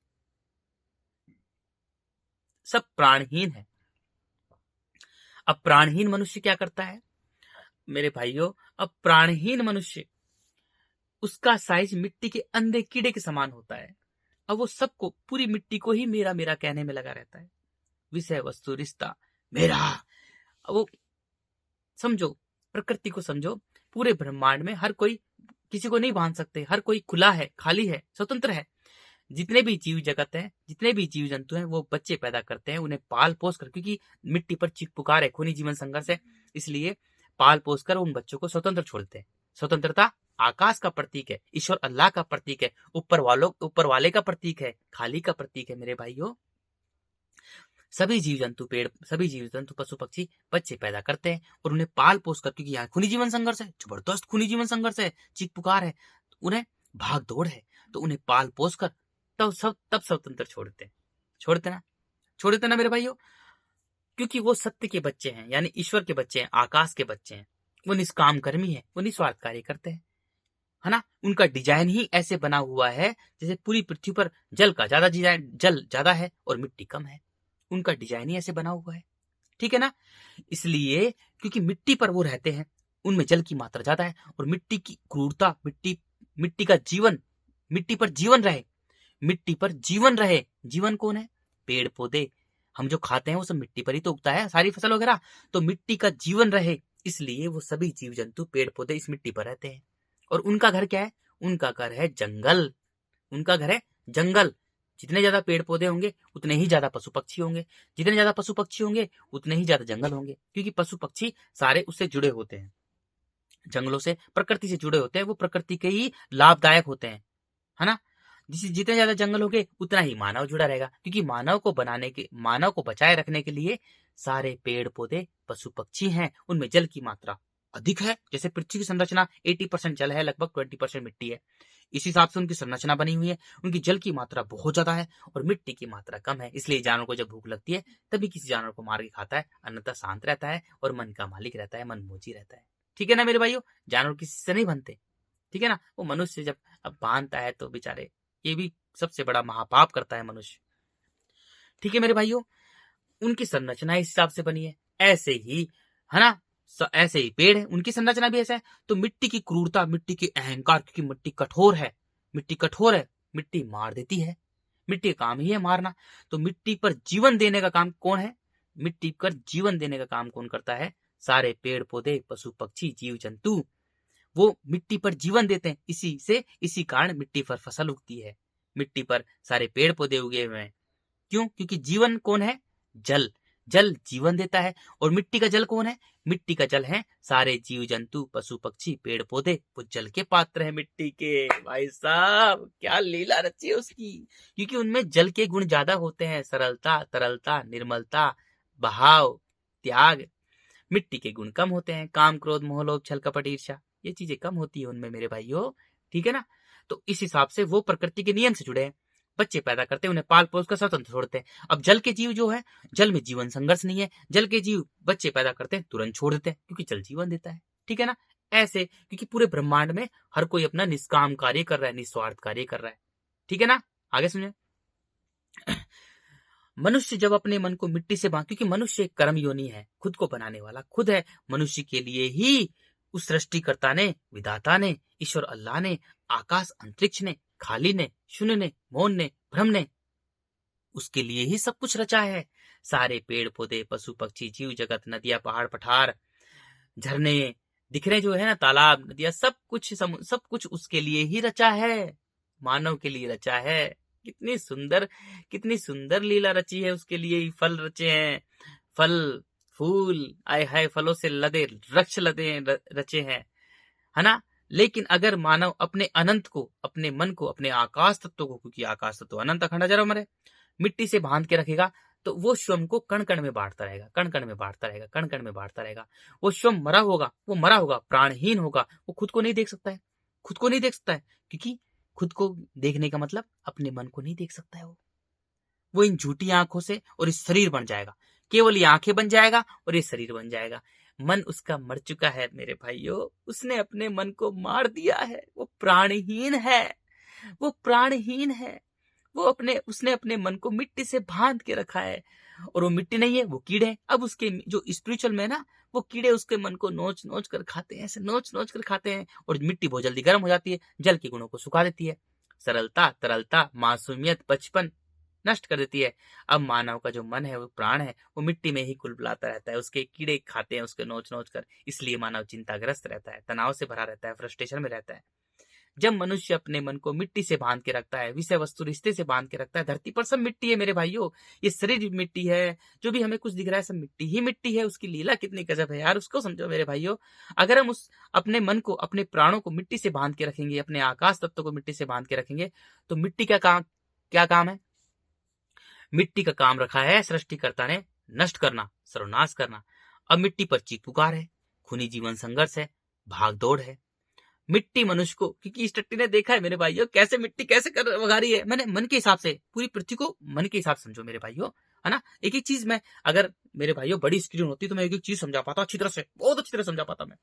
Speaker 1: सब प्राणहीन है। अब प्राणहीन मनुष्य क्या करता है मेरे भाइयों? अब प्राणहीन मनुष्य, उसका साइज मिट्टी के अंधे कीड़े के समान होता है। अब वो सबको, पूरी मिट्टी को ही मेरा मेरा कहने में लगा रहता है, विषय वस्तु रिश्ता मेरा। अब वो समझो, प्रकृति को समझो, पूरे ब्रह्मांड में हर कोई किसी को नहीं बांध सकते, हर कोई खुला है, खाली है, स्वतंत्र है। जितने भी जीव जगत है, जितने भी जीव जंतु हैं, वो बच्चे पैदा करते हैं, उन्हें पाल पोस कर, क्योंकि मिट्टी पर चीख पुकार है, खूनी जीवन संघर्ष है, इसलिए पाल पोस कर उन बच्चों को स्वतंत्र छोड़ते हैं। स्वतंत्रता आकाश का प्रतीक है, ईश्वर अल्लाह का प्रतीक है, ऊपर वाले का प्रतीक है, खाली का प्रतीक है मेरे भाइयों। सभी जीव जंतु पशु पक्षी बच्चे पैदा करते हैं और उन्हें पाल पोस कर, क्योंकि यहाँ खूनी जीवन संघर्ष है, जबरदस्त खूनी जीवन संघर्ष है, चीख पुकार है, उन्हें भाग दौड़ है, तो उन्हें पाल पोस कर तब स्वतंत्र छोड़ते ना मेरे भाइयों, क्योंकि वो सत्य के बच्चे हैं, यानी ईश्वर के बच्चे हैं, आकाश के बच्चे हैं, वो निष्काम कर्मी है, वो निस्वार्थ कार्य करते हैं, है ना। उनका डिजाइन ही ऐसे बना हुआ है जैसे पूरी पृथ्वी पर जल ज्यादा है और मिट्टी कम है, उनका डिजाइन ही ऐसे बना हुआ है, ठीक है ना। इसलिए क्योंकि मिट्टी पर वो रहते हैं, उनमें जल की मात्रा ज्यादा है और मिट्टी की क्रूरता, मिट्टी का जीवन, मिट्टी पर जीवन रहे। जीवन कौन है? पेड़ पौधे, हम जो खाते हैं वो सब मिट्टी पर ही तो उगता है, सारी फसल वगैरह, तो मिट्टी का जीवन रहे, इसलिए वो सभी जीव जंतु पेड़ पौधे इस मिट्टी पर रहते हैं। और उनका घर क्या है? उनका घर है जंगल, उनका घर है जंगल। जितने ज्यादा पेड़ पौधे होंगे उतने ही ज्यादा पशु पक्षी होंगे, जितने ज्यादा पशु पक्षी होंगे उतने ही ज्यादा जंगल होंगे, क्योंकि पशु पक्षी सारे उससे जुड़े होते हैं, जंगलों से, प्रकृति से जुड़े होते हैं, वो प्रकृति के ही लाभदायक होते हैं, है ना। जितने ज्यादा जंगल होंगे उतना ही मानव जुड़ा रहेगा, क्योंकि मानव को बचाए रखने के लिए सारे पेड़ पौधे पशु पक्षी हैं, उनमें जल की मात्रा अधिक है। जैसे पृथ्वी की संरचना 80% जल है, लगभग 20% मिट्टी है, इस हिसाब से उनकी संरचना बनी हुई है। उनकी जल की मात्रा बहुत ज्यादा है और मिट्टी की मात्रा कम है, इसलिए जानवर को जब भूख लगती है तभी किसी जानवर को मार के खाता है, अन्यथा शांत रहता है और मन का मालिक रहता है, मन मोजी रहता है, ठीक है ना मेरे भाइयों। जानवर किसी से नहीं बनते, ठीक है ना। वो मनुष्य जब अब बांधता है तो बेचारे, ये भी सबसे बड़ा महापाप करता है मनुष्य, ठीक है मेरे भाइयों। उनकी संरचना इस हिसाब से बनी है, ऐसे ही, है ना। ऐसे ही पेड़ है, उनकी संरचना भी ऐसा है। तो मिट्टी की क्रूरता, मिट्टी की अहंकार, क्योंकि मिट्टी कठोर है, मिट्टी मार देती है, मिट्टी का काम ही है मारना। तो मिट्टी पर जीवन देने का काम कौन है? मिट्टी पर जीवन देने का काम कौन करता है? सारे पेड़ पौधे, पशु पक्षी, जीव जंतु, वो मिट्टी पर जीवन देते हैं, इसी कारण मिट्टी पर फसल उगती है, मिट्टी पर सारे पेड़ पौधे उगे हुए हैं। क्यों? क्योंकि जीवन कौन है? जल जीवन देता है। और मिट्टी का जल कौन है? मिट्टी का जल है सारे जीव जंतु, पशु पक्षी, पेड़ पौधे, वो जल के पात्र है मिट्टी के। भाई साहब क्या लीला रची है उसकी, क्योंकि उनमें जल के गुण ज्यादा होते हैं, सरलता, तरलता, निर्मलता, बहाव, त्याग। मिट्टी के गुण कम होते हैं, काम, क्रोध, मोह, लोभ, छल, कपट, ईर्ष्या, ये चीजें कम होती है उनमें मेरे भाइयों, ठीक है ना। तो इस हिसाब से वो प्रकृति के नियम से जुड़े हैं, बच्चे पैदा करते हैं, उन्हें पाल पोस कर स्वतंत्र छोड़ते हैं। अब जल के जीव जो है, जल में जीवन संघर्ष नहीं है, जल के जीव बच्चे पैदा करते हैं तुरंत छोड़ देते हैं, क्योंकि जल जीवन देता है, ठीक है ना। ऐसे क्योंकि पूरे ब्रह्मांड में हर कोई अपना निष्काम कार्य कर रहा है, निस्वार्थ कार्य कर रहा है, ठीक है ना। आगे सुनिए। मनुष्य जब अपने मन को मिट्टी से क्योंकि मनुष्य एक कर्म योनि है, खुद को बनाने वाला खुद है, मनुष्य के लिए ही उस सृष्टिकर्ता ने, विधाता ने, ईश्वर अल्लाह ने, आकाश अंतरिक्ष ने, खाली ने, शून्य ने, मौन ने, ब्रह्म ने, उसके लिए ही सब कुछ रचा है। सारे पेड़ पौधे, पशु पक्षी, जीव जगत, नदियां, पहाड़, पठार, झरने दिख रहे जो है ना, तालाब, नदियां, सब कुछ उसके लिए ही रचा है, मानव के लिए रचा है। कितनी सुंदर लीला रची है, उसके लिए ही फल रचे हैं, फल फूल, आए हाय, फलों से लदे वृक्ष रचे हैं, है ना। लेकिन अगर मानव अपने अनंत को, अपने मन को, अपने आकाश तत्व को, क्योंकि आकाश तत्व अनंत अखंड अजर अमर है, मिट्टी से बांध के रखेगा, तो वो स्वयं को कण कण में बांटता रहेगा, कण कण में बांटता रहेगा। वो स्वयं मरा होगा, प्राणहीन होगा, वो खुद को नहीं देख सकता है, क्योंकि खुद को देखने का मतलब अपने मन को नहीं देख सकता है। वो इन झूठी आंखों से और इस शरीर बन जाएगा, केवल ये आंखें बन जाएगा और ये शरीर बन जाएगा। मन उसका मर चुका है मेरे भाइयों, उसने अपने मन को मार दिया है, वो प्राणहीन है, उसने अपने मन को मिट्टी से बांध के रखा है, और वो मिट्टी नहीं है, वो कीड़े हैं। अब उसके जो स्पिरिचुअल में ना, वो कीड़े उसके मन को नोच नोच कर खाते हैं, ऐसे नोच नोच कर खाते हैं, और मिट्टी बहुत जल्दी गर्म हो जाती है, जल के गुणों को सुखा देती है, सरलता, तरलता, मासूमियत, बचपन नष्ट कर देती है। अब मानव का जो मन है, वो प्राण है, वो मिट्टी में ही कुलबुलाता रहता है, उसके कीड़े खाते हैं उसके नोच नोच कर, इसलिए मानव चिंताग्रस्त रहता है, तनाव से भरा रहता है, फ्रस्ट्रेशन में रहता है। जब मनुष्य अपने मन को मिट्टी से बांध के रखता है, विषय वस्तु रिश्ते से बांध के रखता है, धरती पर सब मिट्टी है मेरे भाइयों। ये शरीर भी मिट्टी है, जो भी हमें कुछ दिख रहा है सब मिट्टी ही मिट्टी है। उसकी लीला कितनी गजब है यार, उसको समझो मेरे भाइयों। अगर हम उस अपने मन को, अपने प्राणों को मिट्टी से बांध के रखेंगे, अपने आकाश तत्व को मिट्टी से बांध के रखेंगे, तो मिट्टी का काम क्या काम है? मिट्टी का काम रखा है सृष्टिकर्ता ने नष्ट करना, सर्वनाश करना। अब मिट्टी पर चीख पुकार है, खूनी जीवन संघर्ष है, भाग दौड़ है। मिट्टी मनुष्य को, क्योंकि इस टट्टी ने देखा है मेरे भाइयों कैसे मिट्टी कैसे कर वगा रही है। मैंने मन के हिसाब से पूरी पृथ्वी को मन के हिसाब से समझो मेरे भाइयों, है ना। एक एक चीज मैं, अगर मेरे भाइयों बड़ी स्क्रीन होती तो मैं एक एक चीज समझा पाता अच्छी तरह से, बहुत अच्छी तरह समझा पाता मैं।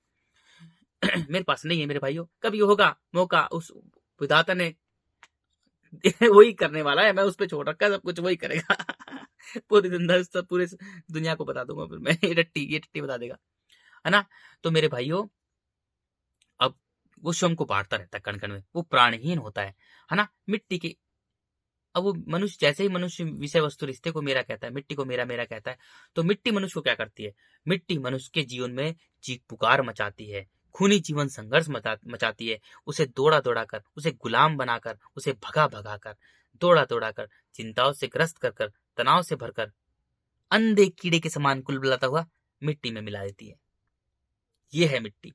Speaker 1: मेरे पास नहीं है मेरे भाइयों, कभी होगा मौका, उस विधाता ने वही करने वाला है, मैं उस पर छोड़ रखा है, सब कुछ वही करेगा। पूरी पूरे दुनिया को बता दूंगा फिर मैं, ये टट्टी बता देगा, है ना। तो मेरे भाइयों, अब वो स्वयं को बांटता रहता है कण कण में, वो प्राणहीन होता है ना। मिट्टी की, अब वो मनुष्य, जैसे ही मनुष्य विषय वस्तु रिश्ते को मेरा कहता है, मिट्टी को मेरा मेरा कहता है, तो मिट्टी मनुष्य को क्या करती है? मिट्टी मनुष्य के जीवन में चीख पुकार मचाती है, खूनी जीवन संघर्ष मचाती है, उसे दौड़ा दौड़ा कर, उसे गुलाम बनाकर, उसे भगा भगा कर, दौड़ा दौड़ा कर, चिंताओं से ग्रस्त कर कर, तनाव से भरकर, अंधे कीड़े के समान कुलबुलाता हुआ मिट्टी में मिला देती है। ये है मिट्टी।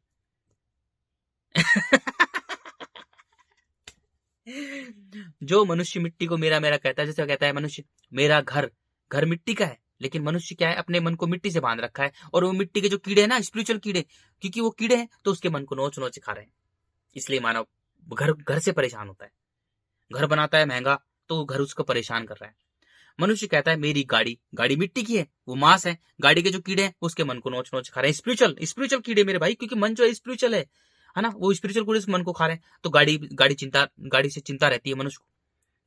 Speaker 1: जो मनुष्य मिट्टी को मेरा मेरा कहता है, जैसे कहता है मनुष्य मेरा घर, घर मिट्टी का है, लेकिन मनुष्य क्या है? अपने मन को मिट्टी से बांध रखा है। और वो मिट्टी के जो कीड़े हैं ना, स्पिरिचुअल कीड़े, क्योंकि वो कीड़े हैं तो उसके मन को नोच नोच खा रहे हैं। इसलिए मानव घर घर से परेशान होता है, घर बनाता है महंगा तो घर उसको परेशान कर रहा है। मनुष्य कहता है मेरी गाड़ी, गाड़ी मिट्टी की है, वो मांस है, गाड़ी के जो कीड़े हैं उसके मन को नोच नोच खा रहे हैं। स्पिरिचुअल कीड़े मेरे भाई, क्योंकि मन जो है स्पिरिचुअल है ना, वो स्पिरिचुअल कीड़े मन को खा रहे हैं। तो गाड़ी से चिंता रहती है मनुष्य को,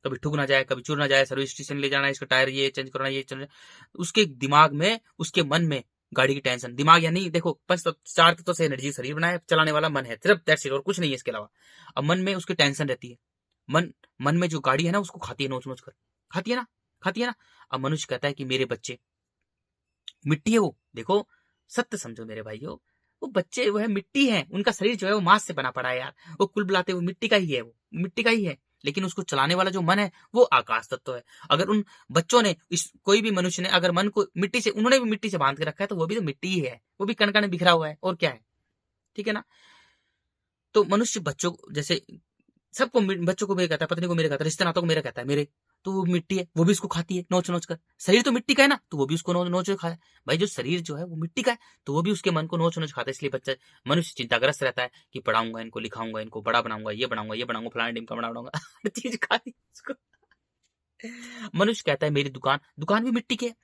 Speaker 1: कभी ठुक ना जाए, कभी चुर ना जाए, सर्विस स्टेशन ले जाना, इसका टायर ये चेंज करना, ये चेंज। उसके दिमाग में, उसके मन में गाड़ी की टेंशन। दिमाग यानी देखो, चार तत्वों से एनर्जी शरीर बना है, चलाने वाला मन है, सिर्फ दैट्स इट, और कुछ नहीं है इसके अलावा। अब मन में उसकी टेंशन रहती है, मन में जो गाड़ी है ना उसको खाती है, नोच नोच कर खाती है ना। अब मनुष्य कहता है कि मेरे बच्चे मिट्टी है, वो देखो, सत्य समझो मेरे भाइयों, वो बच्चे वो है मिट्टी है, उनका शरीर जो है वो मांस से बना पड़ा है यार, वो कुल बुलाते वो मिट्टी का ही है, वो मिट्टी का ही है। लेकिन उसको चलाने वाला जो मन है वो आकाश तत्व है। अगर उन बच्चों ने, कोई भी मनुष्य ने अगर मन को मिट्टी से, उन्होंने भी मिट्टी से बांध के रखा है, तो वो भी तो मिट्टी ही है, वो भी कण कण में बिखरा हुआ है, और क्या है, ठीक है ना। तो मनुष्य बच्चों जैसे सबको, बच्चों को मेरे कहता है, पत्नी को मेरे कहता है, रिश्ते नातों को मेरे कहता है मेरे, तो वो मिट्टी है, वो भी उसको खाती है नोच नोच कर। शरीर तो मिट्टी का है ना, तो वो भी उसको नोच नोच खाता है। भाई जो शरीर जो है वो मिट्टी का है, तो वो भी उसके मन को नोच नोच खाता है। इसलिए बच्चा, मनुष्य चिंताग्रस्त रहता है कि पढ़ाऊंगा इनको, लिखाऊंगा इनको, बड़ा बनाऊंगा, ये बनाऊंगा, फलाने टीम का बड़ा बनाऊंगा। हर चीज खाती उसको। मनुष्य कहता है मेरी दुकान, दुकान भी मिट्टी की है।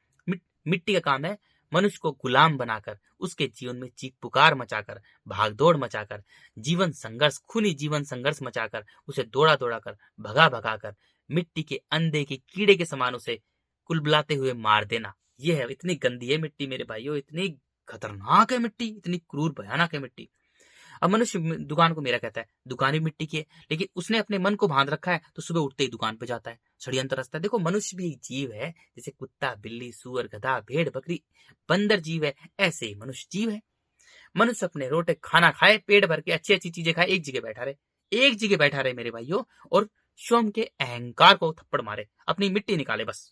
Speaker 1: मिट्टी का काम है मनुष्य को गुलाम बनाकर, उसके जीवन में चीख पुकार मचाकर, भागदौड़ मचाकर, जीवन संघर्ष, खूनी जीवन संघर्ष मचाकर, उसे दौड़ा दौड़ा कर, भगा भगा कर, मिट्टी के अंधे के कीड़े के समान उसे कुलबुलाते हुए मार देना। यह है, इतनी गंदी है मिट्टी मेरे भाइयों, इतनी खतरनाक है मिट्टी, इतनी क्रूर भयानक है मिट्टी। अब मनुष्य दुकान को मेरा कहता है, दुकान भी मिट्टी की है, लेकिन उसने अपने मन को बांध रखा है, तो सुबह उठते ही दुकान पे जाता है, षड्यंत्र रचता है। देखो मनुष्य भी एक जीव है, जैसे कुत्ता, बिल्ली, सुअर, गधा, भेड़, बकरी, बंदर जीव है, ऐसे ही मनुष्य जीव है। मनुष्य अपने रोटे खाना खाए, पेट भर के अच्छी अच्छी चीजें खाए, एक जगह बैठा रहे मेरे भाइयों, और स्वयं के अहंकार को थप्पड़ मारे, अपनी मिट्टी निकाले बस।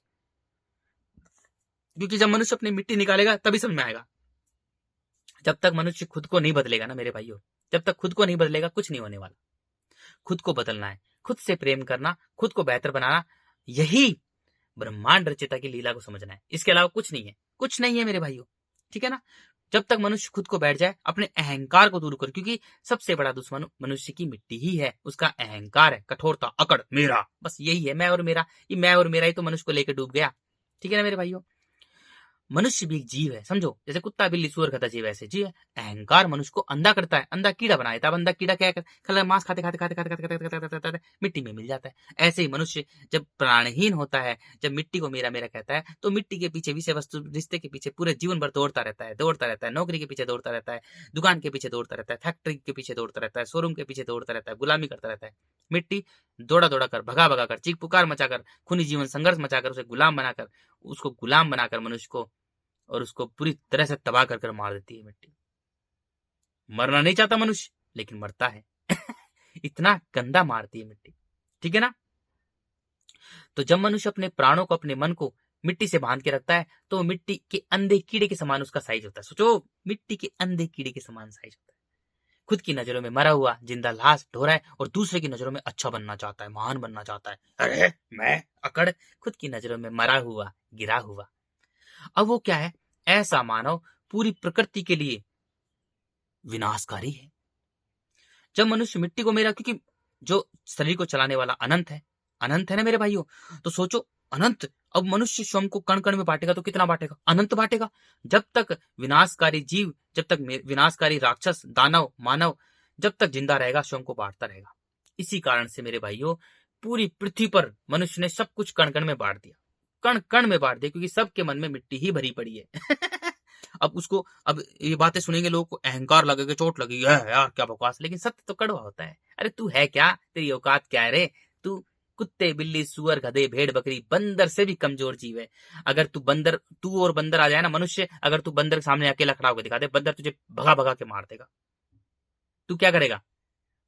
Speaker 1: क्योंकि जब मनुष्य अपनी मिट्टी निकालेगा तभी समझ में आएगा। जब तक मनुष्य खुद को नहीं बदलेगा ना मेरे भाइयों, जब तक खुद को नहीं बदलेगा कुछ नहीं होने वाला। खुद को बदलना है, खुद से प्रेम करना, खुद को बेहतर बनाना, यही ब्रह्मांड रचयिता की लीला को समझना है। इसके अलावा कुछ नहीं है मेरे भाइयों, ठीक है ना। जब तक मनुष्य खुद को बैठ जाए, अपने अहंकार को दूर कर, क्योंकि सबसे बड़ा दुश्मन मनुष्य की मिट्टी ही है, उसका अहंकार है, कठोरता, अकड़, मेरा, बस यही है, मैं और मेरा। ये मैं और मेरा ही तो मनुष्य को लेकर डूब गया, ठीक है ना मेरे भाइयों। मनुष्य भी एक जीव है, समझो, जैसे कुत्ता, बिल्ली, सुअर, गधा जीव ऐसे जीव है। अहंकार मनुष्य को अंधा करता है, अंधा कीड़ा बना देता है। अब अंधा कीड़ा क्या कर, मांस खाते खाते खाते खाते खाते खाते खाते खाते मिट्टी में मिल जाता है। ऐसे ही मनुष्य जब प्राणहीन होता है, जब मिट्टी को मेरा मेरा कहता है, तो मिट्टी के पीछे, विषय वस्तु रिश्ते के पीछे पूरे जीवन भर दौड़ता रहता है, नौकरी के पीछे दौड़ता रहता है, दुकान के पीछे दौड़ता रहता है, फैक्ट्री के पीछे दौड़ता रहता है, शोरूम के पीछे दौड़ता रहता है, गुलामी करता रहता है। मिट्टी दौड़ा दौड़ा कर, भगा भगा कर, चीख पुकार मचाकर, खूनी जीवन संघर्ष मचाकर, उसे गुलाम बनाकर मनुष्य को, और उसको पूरी तरह से तबाह कर मार देती है मिट्टी। मरना नहीं चाहता मनुष्य, लेकिन मरता है। इतना गंदा मारती है मिट्टी, ठीक है ना। तो जब मनुष्य अपने प्राणों को, अपने मन को मिट्टी से बांध के रखता है तो मिट्टी के अंधे कीड़े के समान उसका साइज होता है। सोचो, मिट्टी के अंधे कीड़े के समान साइज होता है। खुद की नजरों में मरा हुआ जिंदा लाश ढो रहा है और दूसरे की नजरों में अच्छा बनना चाहता है, महान बनना चाहता है। अरे मैं अकड़, खुद की नजरों में मरा हुआ, गिरा हुआ। अब वो क्या है? ऐसा मानव पूरी प्रकृति के लिए विनाशकारी है। जब मनुष्य मिट्टी को मेरा, क्योंकि जो शरीर को चलाने वाला अनंत है ना मेरे भाइयों, तो सोचो अनंत। अब मनुष्य स्वयं को कण कण में बांटेगा तो कितना बांटेगा? अनंत बांटेगा। जब तक विनाशकारी जीव, जब तक विनाशकारी राक्षस, दानव, मानव जब तक जिंदा रहेगा स्वयं को बांटता रहेगा। इसी कारण से मेरे भाइयों पूरी पृथ्वी पर मनुष्य ने सब कुछ कण कण में बांट दिया, कण कण में बांट दिया, क्योंकि सबके मन में मिट्टी ही भरी पड़ी है। अब ये बातें सुनेंगे लोगों को अहंकार लगेगा, चोट लगेगी, यार क्या बकवास, लेकिन सत्य तो कड़वा होता है। अरे तू है क्या? तेरी औकात क्या है रे? तू कुत्ते, बिल्ली, सुअर, गधे, भेड़, बकरी, बंदर से भी कमजोर जीव है। अगर तू और बंदर आ जाए ना मनुष्य, अगर तू बंदर के सामने अकेला खड़ा होकर दिखा दे, बंदर तुझे भगा भगा के मार देगा। तू क्या करेगा?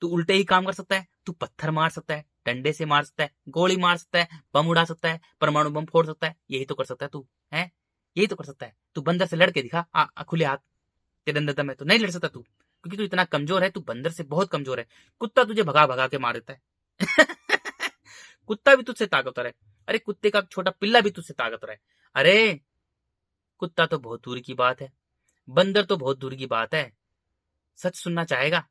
Speaker 1: तू उल्टे ही काम कर सकता है। तू पत्थर मार सकता है, डंडे से मार सकता है, गोली मार सकता है, बम उड़ा सकता है, परमाणु बम फोड़ सकता है। यही तो कर सकता है तू, है? यही तो कर सकता है। तू बंदर से लड़के दिखा, खुले हाथ, तेरे अंदर दम है। तो नहीं लड़ सकता तू, क्योंकि तू इतना कमजोर है। तू बंदर से बहुत कमजोर है। कुत्ता तुझे भगा भगा के मार देता है। कुत्ता भी तुझसे ताकतवर है। अरे कुत्ते का छोटा पिल्ला भी तुझसे ताकतवर है। अरे कुत्ता तो बहुत दूर की बात है, बंदर तो बहुत दूर की बात है। सच सुनना चाहेगा?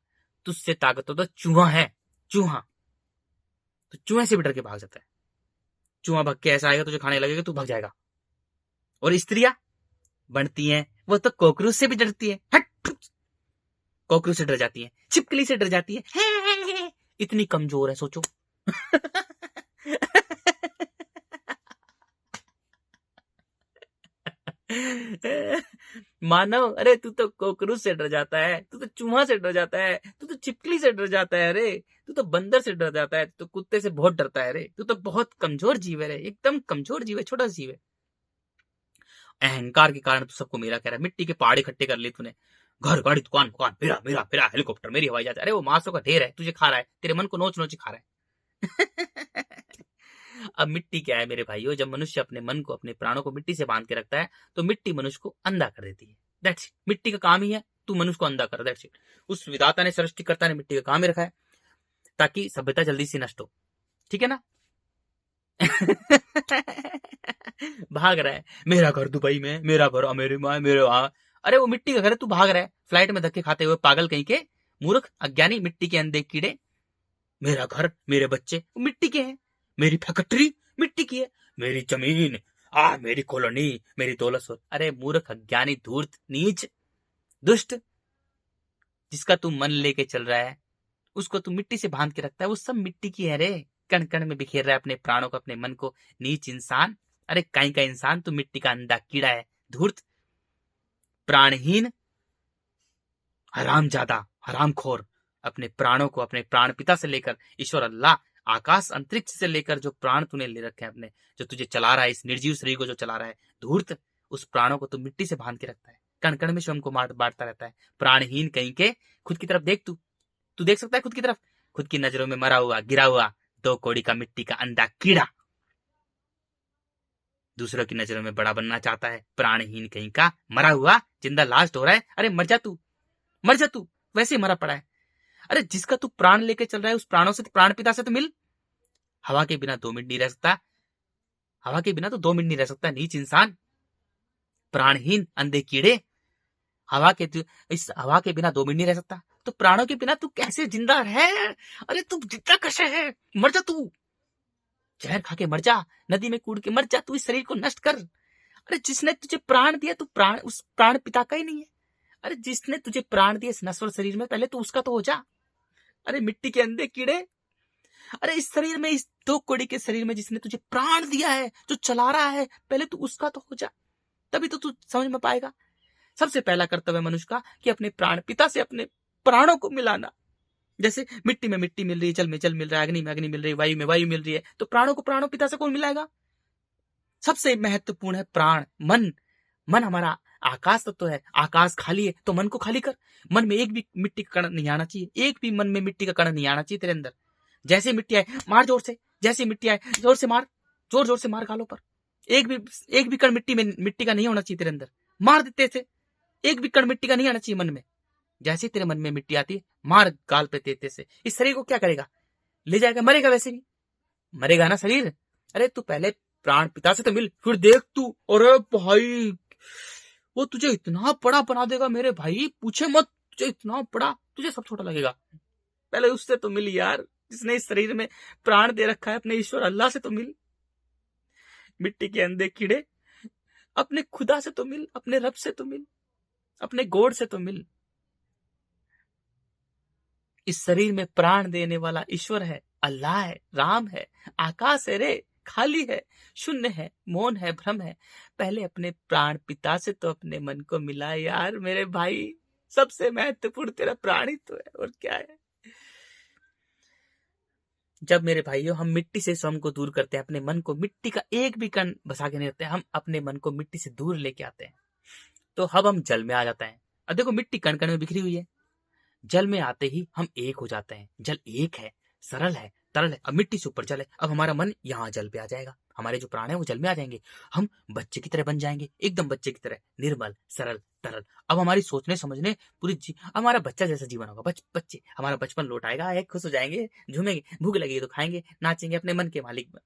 Speaker 1: तुझसे ताकतवर तो चूहा है, चूहा। तो चूहे से भी डर के भाग जाता है। चूहा भग के ऐसा आएगा तुझे खाने लगेगा, तू भग जाएगा। और स्त्रियां बनती हैं, वो तो कॉकरोच से भी डरती है। हट, कॉकरोच से डर जाती है, छिपकली से डर जाती है। इतनी कमजोर है, सोचो। मानव, अरे तू तो कॉकरोच से डर जाता है, तू तो चूहा से डर जाता है, तू तो छिपकली से डर जाता है। अरे तू तो बंदर से डर जाता है, तू तो कुत्ते से बहुत डरता है। अरे तू तो बहुत कमजोर जीव है रे, एकदम कमजोर जीव है, छोटा जीव है। अहंकार के कारण तू सबको मेरा कह रहा है। मिट्टी के पहाड़ इकट्ठे कर लिए तूने, घर, गाड़ी, दुकान, मकान मेरा मेरा मेरा, हेलीकॉप्टर मेरी, हवाई जहाज। अरे वो मांसों का ढेर है, तुझे खा रहा है, तेरे मन को नोच नोच खा रहा है। अब मिट्टी क्या है मेरे भाइयों? जब मनुष्य अपने मन को, अपने प्राणों को मिट्टी से बांध के रखता है तो मिट्टी मनुष्य को अंधा कर देती है। That's it. मिट्टी का काम ही है तू मनुष्य को अंधा कर, दैट्स इट। उस विधाता ने, सृष्टिकर्ता ने मिट्टी का काम ही रखा है ताकि सभ्यता जल्दी से नष्ट हो, ठीक है ना। भाग रहा है, मेरा घर दुबई में, मेरा घर अमेरिका में, मेरे वहां। अरे वो मिट्टी का घर है, तू भाग रहा है फ्लाइट में धक्के खाते हुए, पागल कहीं के, मूर्ख, अज्ञानी, मिट्टी के अंधे कीड़े। मेरा घर, मेरे बच्चे मिट्टी के हैं, मेरी फैक्ट्री मिट्टी की है, मेरी जमीन, मेरी कॉलोनी, मेरी दौलत। अरे मूर्ख, अज्ञानी, धूर्त, नीच, दुष्ट, जिसका तू मन लेके चल रहा है, उसको तू मिट्टी से बांध के रखता है, वो सब मिट्टी की है रे। कण कण में बिखेर रहा है अपने प्राणों को, अपने मन को। नीच इंसान, अरे काई का इंसान, तू मिट्टी का अंधा कीड़ा है, धूर्त, प्राणहीन, हरामजादा, हरामखोर। अपने प्राणों को, अपने प्राण पिता से लेकर ईश्वर अल्लाह, आकाश अंतरिक्ष से लेकर जो प्राण तूने ले रखे हैं अपने, जो तुझे चला रहा है, इस निर्जीव शरीर को जो चला रहा है, धूर्त, उस प्राणों को तू मिट्टी से बांध के रखता है, कण कण में स्वयं को बांटता रहता है। प्राणहीन कहीं के। खुद की तरफ देख, तू देख सकता है खुद की तरफ? खुद की नजरों में मरा हुआ, गिरा हुआ, 2 कौड़ी का मिट्टी का अंधा कीड़ा। दूसरों की नजरों में बड़ा बनना चाहता है, प्राणहीन कहीं का, मरा हुआ, जिंदा लाश हो रहा है। अरे मर जा तू, मर जा तू, वैसे ही मरा पड़ा है। अरे जिसका तू प्राण लेके चल रहा है, उस प्राणों से, प्राण पिता से तो मिल। हवा के बिना 2 मिनट नहीं रह सकता, हवा के बिना तो 2 मिनट नहीं रह सकता, नीच इंसान, प्राणहीन, अंधे कीड़े। इस हवा के बिना 2 मिनट नहीं रह सकता, तो प्राणों के बिना तू कैसे जिंदा है? अरे तू जिंदा कैसे है? मर जा तू, जहर खा के मर जा, नदी में कूद के मर जा, तू इस शरीर को नष्ट कर। अरे जिसने तुझे प्राण दिया, तू प्राण, उस प्राण पिता का ही नहीं है। अरे जिसने तुझे प्राण दिया इस नश्वर शरीर में, पहले तू उसका तो हो जा। अरे मिट्टी के अंधे कीड़े, अरे इस शरीर में, इस 2 कौड़ी के शरीर में जिसने तुझे प्राण दिया है, जो चला रहा है, पहले तू उसका तो हो जा, तभी तो तू समझ में पाएगा। सबसे पहला कर्तव्य मनुष्य का कि अपने प्राण पिता से अपने प्राणों को मिलाना। जैसे मिट्टी में मिट्टी मिल रही है, जल में जल मिल रहा है, अग्नि में अग्नि मिल रही है, वायु में वायु मिल रही है, तो प्राणों को प्राणों पिता से कौन मिलाएगा? सबसे महत्वपूर्ण है प्राण, मन। मन हमारा आकाश तत्व है, आकाश खाली है, तो मन को खाली कर। मन में एक भी मिट्टी का कण नहीं आना चाहिए, एक भी मन में मिट्टी का कण नहीं आना चाहिए तेरे अंदर। जैसे मिट्टी आए मार जोर से, जैसे मिट्टी आए जोर से मार, जोर जोर से मार गालों पर। एक भी कण मिट्टी का नहीं होना चाहिए तेरे अंदर, मार देते थे। एक भी कण मिट्टी का नहीं आना चाहिए मन में। जैसे तेरे मन में मिट्टी आती है मार गाल पे तेते से। इस शरीर को क्या करेगा, ले जाएगा, मरेगा। वैसे भी मरेगा ना शरीर। अरे तू पहले प्राण पिता से तो मिल, फिर देख तू। अरे भाई वो तुझे इतना बड़ा बना देगा मेरे भाई, पूछे मत। तुझे इतना बड़ा, तुझे सब छोटा लगेगा। पहले उससे तो मिल यार, जिसने इस शरीर में प्राण दे रखा है, अपने ईश्वर अल्लाह से तो मिल। मिट्टी के अंधे कीड़े, अपने खुदा से तो मिल, अपने रब से तो मिल, अपने गॉड से तो मिल। इस शरीर में प्राण देने वाला ईश्वर है, अल्लाह है, राम है, आकाश है रे, खाली है, शून्य है, मौन है, भ्रम है। पहले अपने प्राण पिता से तो अपने मन को मिला यार मेरे भाई। सबसे महत्वपूर्ण तेरा प्राण ही तो है, और क्या है। जब मेरे भाइयों हम मिट्टी से स्वयं को दूर करते हैं, अपने मन को मिट्टी का एक भी कण बसा के नहीं रखते, हम अपने मन को मिट्टी से दूर लेके आते हैं, तो अब हम जल में आ जाते हैं। अब देखो मिट्टी कण कण में बिखरी हुई है, जल में आते ही हम एक हो जाते हैं। जल एक है, सरल है, तरल है। अब मिट्टी से ऊपर जल है, अब हमारा मन यहाँ जल पे आ जाएगा, हमारे जो प्राण है वो जल में आ जाएंगे। हम बच्चे की तरह बन जाएंगे, एकदम बच्चे की तरह, निर्मल, सरल, तरल। अब हमारी सोचने समझने हमारा बच्चा जैसा जीवन होगा। बच्चे हमारा बचपन लौट आएगा, एक खुश हो जाएंगे, झूमेंगे, भूख लगेगी तो खाएंगे, नाचेंगे, अपने मन के मालिक,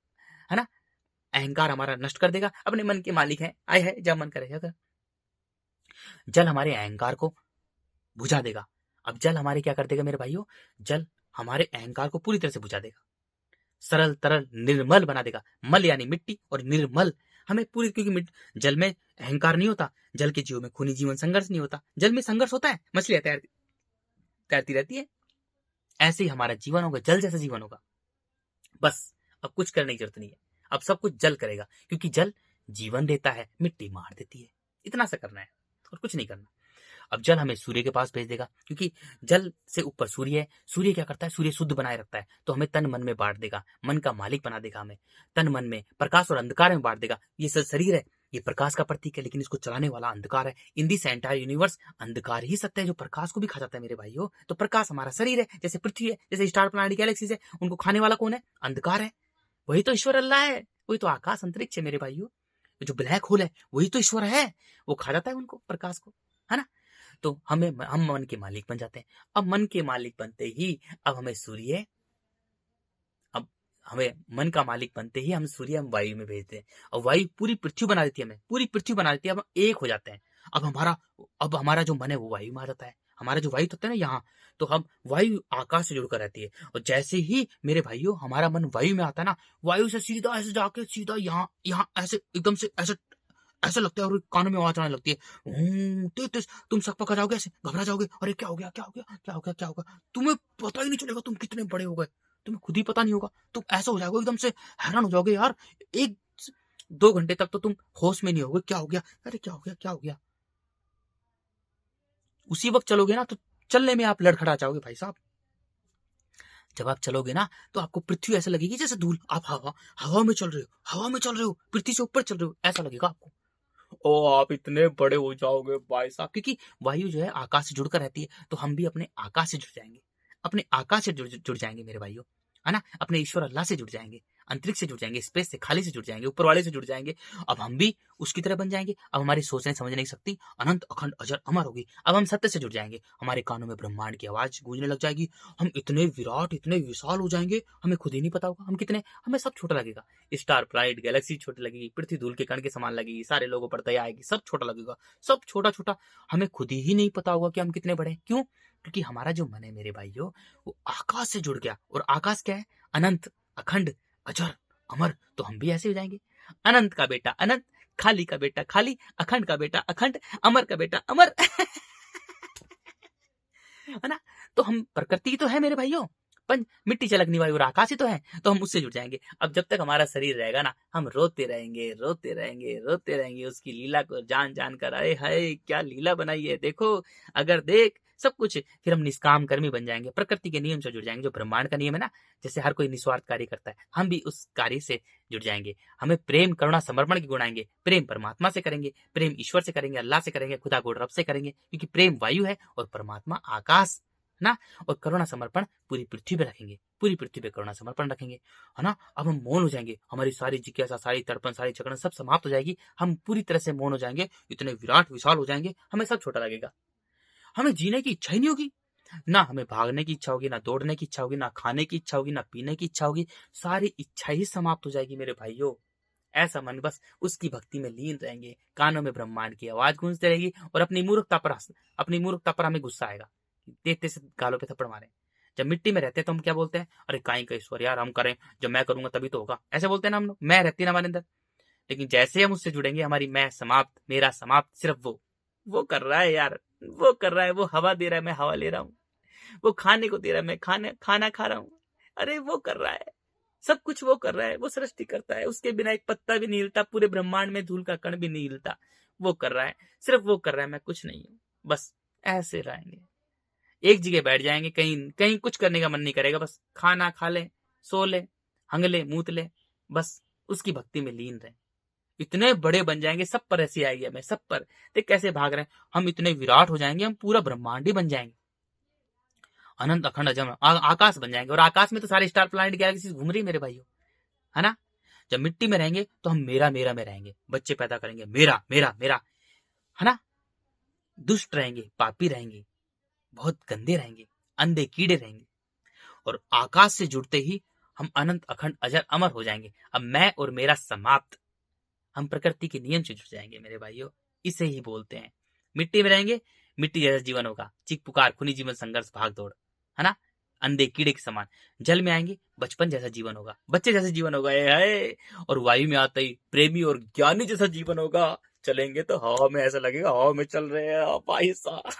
Speaker 1: है ना। अहंकार हमारा नष्ट कर देगा, अपने मन के मालिक है, आए है जब मन करेगा। जल हमारे अहंकार को बुझा देगा। अब जल हमारे क्या कर देगा मेरे भाइयों, जल हमारे अहंकार को पूरी तरह से बुझा देगा, सरल, तरल, निर्मल बना देगा। मल यानी मिट्टी, और निर्मल हमें पूरी, क्योंकि जल में अहंकार नहीं होता, जल के जीवों में खूनी जीवन संघर्ष नहीं होता। जल में संघर्ष होता है, मछलियां तैरती रहती है। ऐसे ही हमारा जीवन होगा, जल जैसा जीवन होगा। बस अब कुछ करने की जरूरत नहीं है, अब सब कुछ जल करेगा, क्योंकि जल जीवन देता है, मिट्टी मार देती है। इतना सा करना है और कुछ नहीं करना। अब जल हमें सूर्य के पास भेज देगा, क्योंकि जल से ऊपर सूर्य है। सूर्य क्या करता है, सूर्य शुद्ध बनाए रखता है, तो हमें तन मन में बांट देगा, मन का मालिक बना देगा हमें। तन मन में प्रकाश और अंधकार में बांट देगा। ये शरीर है, ये प्रकाश का प्रतीक है, लेकिन इसको चलाने वाला अंधकार है। इन दिस एंटायर यूनिवर्स अंधकार ही सत्य है, जो प्रकाश को भी खा जाता है मेरे भाइयों। तो प्रकाश हमारा शरीर है, जैसे पृथ्वी है, जैसे स्टार प्लैनेट गैलेक्सीज है, उनको खाने वाला कौन है, अंधकार है। वही तो ईश्वर अल्लाह है, वही तो आकाश अंतरिक्ष है मेरे भाइयों। जो ब्लैक होल है वही तो ईश्वर है, वो खा जाता है उनको, प्रकाश को, है ना। तो हम मन के मालिक बन जाते हैं। अब मन के मालिक बनते ही अब हमें सूर्य, अब हमें मन का मालिक बनते ही हम सूर्य, हम वायु में भेजते हैं, और वायु पूरी पृथ्वी बना देती है, हमें पूरी पृथ्वी बना देती है। अब हम एक हो जाते हैं। अब हमारा जो मन है वो वायु में आ जाता है। हमारा जो वायु होता है ना यहाँ, तो हम वायु आकाश से जुड़कर रहती है। और जैसे ही मेरे भाइयों हमारा मन वायु में आता है ना, वायु से सीधा ऐसे जाके सीधा यहाँ ऐसे एकदम से ऐसा लगता है, और कानों में आवाज आने लगती है, तेज, तुम सकपका जाओगे, ऐसे घबरा जाओगे। अरे क्या हो गया, क्या हो गया, क्या हो गया, क्या होगा, तुम्हें पता ही नहीं चलेगा तुम कितने बड़े हो गए, तुम्हें खुद ही पता नहीं होगा। तुम ऐसा हो जाओगे, एकदम से हैरान हो जाओगे यार। 1-2 घंटे तक तो तुम होश में नहीं होगे, क्या हो गया, अरे क्या हो गया, क्या हो गया। उसी वक्त चलोगे ना, तो चलने में आप लड़खड़ा जाओगे भाई साहब। जब आप चलोगे ना, तो आपको पृथ्वी ऐसे लगेगी जैसे धूल। आप हवा में चल रहे हो, हवा में चल रहे हो, पृथ्वी से ऊपर चल रहे हो, ऐसा लगेगा आपको। ओ आप इतने बड़े हो जाओगे भाई साहब, क्योंकि वायु जो है आकाश से जुड़कर रहती है। तो हम भी अपने आकाश से जुड़ जाएंगे, अपने आकाश से जुड़ जाएंगे मेरे भाइयों, है ना। अपने ईश्वर अल्लाह से जुड़ जाएंगे, अंतरिक्ष से जुड़ जाएंगे, स्पेस से, खाली से जुड़ जाएंगे, ऊपर वाले से जुड़ जाएंगे। अब हम भी उसकी तरह बन जाएंगे। अब हमारी सोचने समझने की शक्ति अनंत, अखंड, अजर, अमर होगी। अब हम सत्य से जुड़ जाएंगे, हमारे कानों में ब्रह्मांड की आवाज गूंजने लग जाएगी। हम इतने विराट, इतने विशाल हो जाएंगे, हमें खुद ही नहीं पता होगा हम कितने, हमें सब छोटा लगेगा। स्टार, प्लैनेट, गैलेक्सी छोटी लगेगी, पृथ्वी धूल के कण के समान लगेगी, सारे लोगों पर दया आएगी, सब छोटा लगेगा, सब छोटा छोटा। हमें खुद ही नहीं पता होगा कि हम कितने बड़े हैं। क्यों? क्योंकि हमारा जो मन है मेरे भाइयों, वो आकाश से जुड़ गया। और आकाश क्या है? अनंत, अखंड, अजर, अमर। तो हम भी ऐसे हो जाएंगे, अनंत का बेटा अनंत, खाली का बेटा खाली, अखंड का बेटा अखंड, अमर का बेटा अमर। है ना। तो हम प्रकृति तो है मेरे भाइयों, पंच मिट्टी जल अग्नि वायु और आकाश ही तो है, तो हम उससे जुड़ जाएंगे। अब जब तक हमारा शरीर रहेगा ना, हम रोते रहेंगे, रोते रहेंगे, रोते रहेंगे उसकी लीला को जान जान कर। अरे हाय क्या लीला बनाई है, देखो, अगर देख सब कुछ। फिर हम निष्काम कर्मी बन जाएंगे, प्रकृति के नियम से जुड़ जाएंगे, जो ब्रह्मांड का नियम है ना, जैसे हर कोई निस्वार्थ कार्य करता है, हम भी उस कार्य से जुड़ जाएंगे। हमें प्रेम करुणा समर्पण के गुण आएंगे। प्रेम परमात्मा से करेंगे, प्रेम ईश्वर से करेंगे, अल्लाह से करेंगे, खुदा को रब से करेंगे, क्योंकि प्रेम वायु है और परमात्मा आकाश ना। और करुणा समर्पण पूरी पृथ्वी पे रखेंगे, पूरी पृथ्वी पे करुणा समर्पण रखेंगे, है ना। अब हम मौन हो जाएंगे, हमारी सारी जिज्ञासा, सारी तड़पन, सारी जकड़न सब समाप्त हो जाएगी। हम पूरी तरह से मौन हो जाएंगे, इतने विराट विशाल हो जाएंगे, हमें सब छोटा लगेगा। हमें जीने की इच्छा ही नहीं होगी, ना हमें भागने की इच्छा होगी, ना दौड़ने की इच्छा होगी, ना खाने की इच्छा होगी, ना पीने की इच्छा होगी। सारी इच्छा ही समाप्त हो जाएगी मेरे भाइयों। ऐसा मन बस उसकी भक्ति में लीन रहेंगे, कानों में ब्रह्मांड की आवाज गूंजती रहेगी, और अपनी मूर्खता पर हमें गुस्सा आएगा, तेज से गालों पे थप्पड़ मारे। जब मिट्टी में रहते हैं तो हम क्या बोलते हैं, अरे काई का ईश्वर यार, हम करें, जब मैं करूंगा तभी तो होगा, ऐसे बोलते हैं ना हम लोग। मैं रहती है ना हमारे अंदर। लेकिन जैसे हम उससे जुड़ेंगे, हमारी मैं समाप्त, मेरा समाप्त, सिर्फ वो कर रहा है यार, वो कर रहा है, वो हवा दे रहा है, मैं हवा ले रहा हूँ, वो खाने को दे रहा है, मैं खाना खा रहा हूँ। अरे वो कर रहा है, सब कुछ वो कर रहा है, वो सृष्टि करता है, उसके बिना एक पत्ता भी नहीं हिलता, पूरे ब्रह्मांड में धूल का कण भी नहीं हिलता। वो कर रहा है, सिर्फ वो कर रहा है, मैं कुछ नहीं हूँ। बस ऐसे रहेंगे, एक जगह बैठ जाएंगे, कहीं कहीं कुछ करने का मन नहीं करेगा, बस खाना खा ले, सो ले, हंग ले, मूत ले, बस उसकी भक्ति में लीन रहे। इतने बड़े बन जाएंगे, सब पर ऐसी आएगी हमें, सब पर। देख कैसे भाग रहे हैं हम, इतने विराट हो जाएंगे, हम पूरा ब्रह्मांड ही बन जाएंगे, अनंत अखंड अजम आकाश बन जाएंगे। और आकाश में तो सारे स्टार प्लैनेट गैलेक्सीज घूम रही है मेरे भाइयों, है ना। जब मिट्टी में रहेंगे तो हम मेरा मेरा में रहेंगे, बच्चे पैदा करेंगे, मेरा मेरा मेरा, है ना। दुष्ट रहेंगे, पापी रहेंगे, बहुत गंदे रहेंगे, अंधे कीड़े रहेंगे, और आकाश से जुड़ते ही हम अनंत अखंड अजर अमर हो जाएंगे। अब मैं और मेरा समाप्त, हम प्रकृति के नियम से जुड़ जाएंगे मेरे भाइयों। इसे ही बोलते हैं, मिट्टी में रहेंगे, मिट्टी जैसा जीवन होगा, चीख पुकार, खूनी जीवन, संघर्ष, भाग दौड़, है ना, अंधे कीड़े के समान। जल में आएंगे, बचपन जैसा जीवन होगा, बच्चे जैसा जीवन होगा, है। और वायु में आते ही प्रेमी और ज्ञानी जैसा जीवन होगा। चलेंगे तो हवा में ऐसा लगेगा हवा में चल रहे हैं भाई साहब।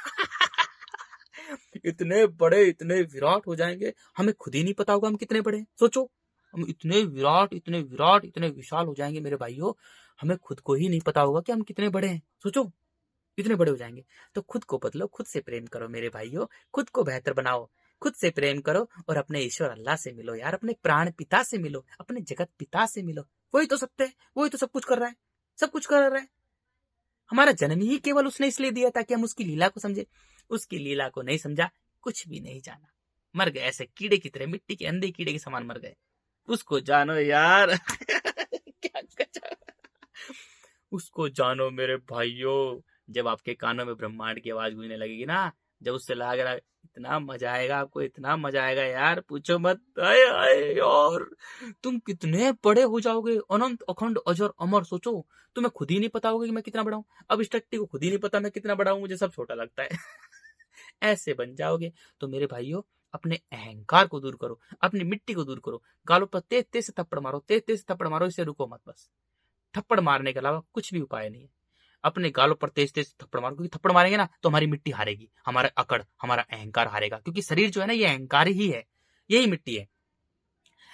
Speaker 1: इतने बड़े, इतने विराट हो जाएंगे, हमें खुद ही नहीं पता होगा हम कितने बड़े हैं। सोचो, हम इतने विराट, इतने विराट, इतने विशाल हो जाएंगे मेरे भाइयों, हमें खुद को ही नहीं पता होगा कि हम कितने बड़े हैं। सोचो, इतने बड़े हो जाएंगे। तो खुद को बदलो, खुद से प्रेम करो मेरे भाइयों, खुद को बेहतर बनाओ, खुद से प्रेम करो, और अपने ईश्वर अल्लाह से मिलो यार, अपने प्राण पिता से मिलो, अपने जगत पिता से मिलो। वही तो सत्य है, वही तो सब कुछ कर रहा है, सब कुछ कर रहा है। हमारा जन्म ही केवल उसने इसलिए दिया ताकि हम उसकी लीला को समझे। उसकी लीला को नहीं समझा, कुछ भी नहीं जाना, मर गए ऐसे कीड़े की तरह, मिट्टी के अंधे कीड़े के समान मर गए। उसको जानो यार। क्या गजब। उसको जानो मेरे भाइयों। जब आपके कानों में ब्रह्मांड की आवाज गूंजने लगेगी ना, जब उससे लग रहा, इतना मजा आएगा आपको, इतना मजा आएगा यार, पूछो मत। आए आए यार, तुम कितने बड़े हो जाओगे, अनंत अखंड अजर अमर। सोचो, तुम्हें खुद ही नहीं पता होगा कि मैं कितना बड़ा हूं। अब इस टट्टी को खुद ही नहीं पता मैं कितना बड़ा हूं, मुझे सब छोटा लगता है। ऐसे बन जाओगे। तो मेरे भाइयों, अपने अहंकार को दूर करो, अपनी मिट्टी को दूर करो, गालों पर तेज तेज से थप्पड़ मारो, तेज तेज से थप्पड़ मारो, इससे रुको मत। बस थप्पड़ मारने के अलावा कुछ भी उपाय नहीं है। अपने गालों पर तेज तेज थप्पड़ मारो, क्योंकि थप्पड़ मारेंगे ना तो हमारी मिट्टी हारेगी, हमारा अकड़, हमारा अहंकार हारेगा। क्योंकि शरीर जो है ना, ये अहंकार ही है, यही मिट्टी है।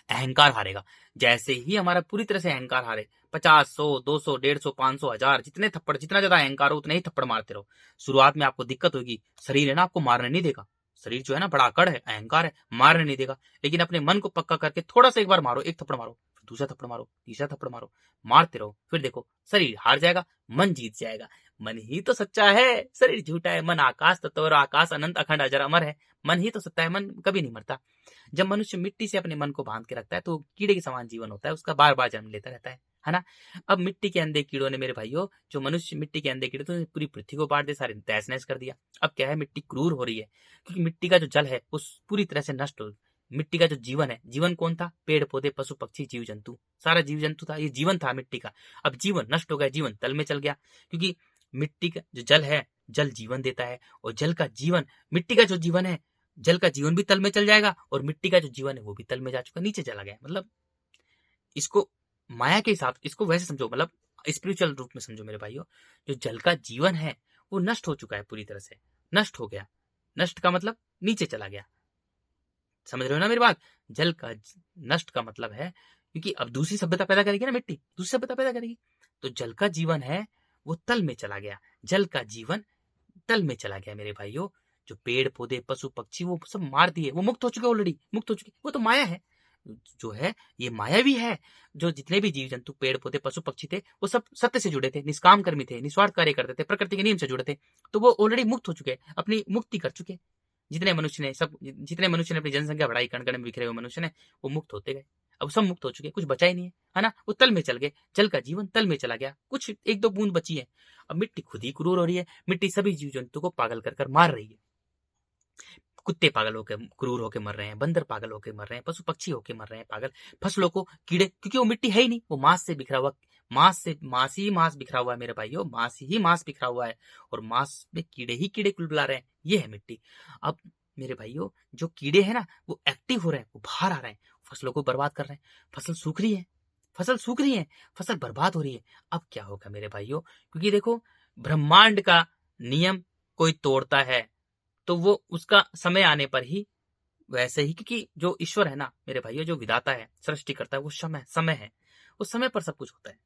Speaker 1: अहंकार हारेगा। जैसे ही हमारा पूरी तरह से अहंकार हारे, 50, 100, 200, 150, 500, 1000, जितने थप्पड़, जितना ज्यादा अहंकार हो उतने ही थप्पड़ मारते रहो। शुरुआत में आपको दिक्कत होगी, शरीर है ना आपको मारने नहीं देगा, शरीर जो है ना बड़ा अकड़ है, अहंकार है, मारने नहीं देगा। लेकिन अपने मन को पक्का करके थोड़ा सा एक बार मारो, एक थप्पड़ मारो, दूसरा थप्पड़ मारो, तीसरा थप्पड़ मारो, मारते रहो। फिर देखो, शरीर हार जाएगा, मन जीत जाएगा। मन ही तो सच्चा है, शरीर झूठा है। मन आकाश तत्व, आकाश अनंत अखंड अजर अमर है। मन ही तो सत्ता है, मन कभी नहीं मरता। जब मनुष्य मिट्टी से अपने मन को बांध के रखता है तो कीड़े के समान जीवन होता है उसका, बार बार जन्म लेता रहता है ना। अब मिट्टी के अंधे कीड़ों ने मेरे भाइयों, जो मनुष्य मिट्टी के अंधे कीड़े, तो पूरी पृथ्वी को बांट दे, सारे तहस नहस कर दिया। अब क्या है, मिट्टी क्रूर हो रही है, क्योंकि मिट्टी का जो जल है वो पूरी तरह से नष्ट हो। मिट्टी का जो जीवन है, जीवन कौन था, पेड़ पौधे, पशु पक्षी, जीव जंतु, सारा जीव जंतु था, ये जीवन था मिट्टी का। अब जीवन नष्ट हो गया, जीवन तल में चल गया। क्योंकि मिट्टी का जो जल है, जल जीवन देता है, और जल का जीवन, मिट्टी का जो जीवन है, जल का जीवन भी तल में चल जाएगा, और मिट्टी का जो जीवन है वो भी तल में जा चुका, नीचे चला गया। मतलब इसको माया के हिसाब, इसको वैसे समझो, मतलब स्पिरिचुअल रूप में समझो मेरे भाइयों। जो जल का जीवन है वो नष्ट हो चुका है, पूरी तरह से नष्ट हो गया। नष्ट का मतलब नीचे चला गया, समझ रहे हो ना मेरी बात। जल का नष्ट का मतलब है, क्योंकि अब दूसरी सभ्यता पैदा करेगी ना मिट्टी, दूसरी सभ्यता पैदा करेगी, तो जल का जीवन है वो तल में चला गया, जल का जीवन तल में चला गया मेरे भाइयों। जो पेड़ पौधे पशु पक्षी वो सब मार दिए, वो मुक्त हो चुके, ऑलरेडी मुक्त हो चुके, वो तो माया है जो है, ये माया भी है। जो जितने भी जीव जंतु पेड़ पौधे पशु पक्षी थे वो सब सत्य से जुड़े थे, निष्काम कर्मी थे, निस्वार्थ कार्य करते थे, प्रकृति के नियम से जुड़े थे, तो वो ऑलरेडी मुक्त हो चुके, अपनी मुक्ति कर चुके। जितने मनुष्य ने अपनी जनसंख्या बढ़ाई, कण कण में बिखरे हुए मनुष्य ने, वो मुक्त होते गए। अब सब मुक्त हो चुके, कुछ बचा ही नहीं है ना, वो तल में चल गए, जल का जीवन तल में चला गया, कुछ एक दो बूंद बची है। अब मिट्टी खुद ही क्रूर हो रही है, मिट्टी सभी जीव जंतु को पागल कर मार रही है। कुत्ते पागल होकर क्रूर होकर मर रहे हैं, बंदर पागल होकर मर रहे हैं, पशु पक्षी होकर मर रहे हैं पागल, फसलों को कीड़े, क्योंकि वो मिट्टी है ही नहीं, वो मांस से बिखरा हुआ, मांस ही मांस बिखरा हुआ है मेरे भाइयों, मांस ही मांस बिखरा हुआ है, और मांस में कीड़े ही कीड़े कुलबुला रहे हैं, ये है मिट्टी। अब मेरे भाइयों जो कीड़े हैं ना वो एक्टिव हो रहे हैं, वो बाहर आ रहे हैं, फसलों को बर्बाद कर रहे हैं, फसल सूख रही है, फसल बर्बाद हो रही है। अब क्या होगा मेरे भाइयों, क्योंकि देखो ब्रह्मांड का नियम कोई तोड़ता है तो वो उसका समय आने पर ही वैसे ही, क्योंकि जो ईश्वर है ना मेरे भाइयों, जो विधाता है, सृष्टि करता है, वो समय है, उस समय पर सब कुछ होता है,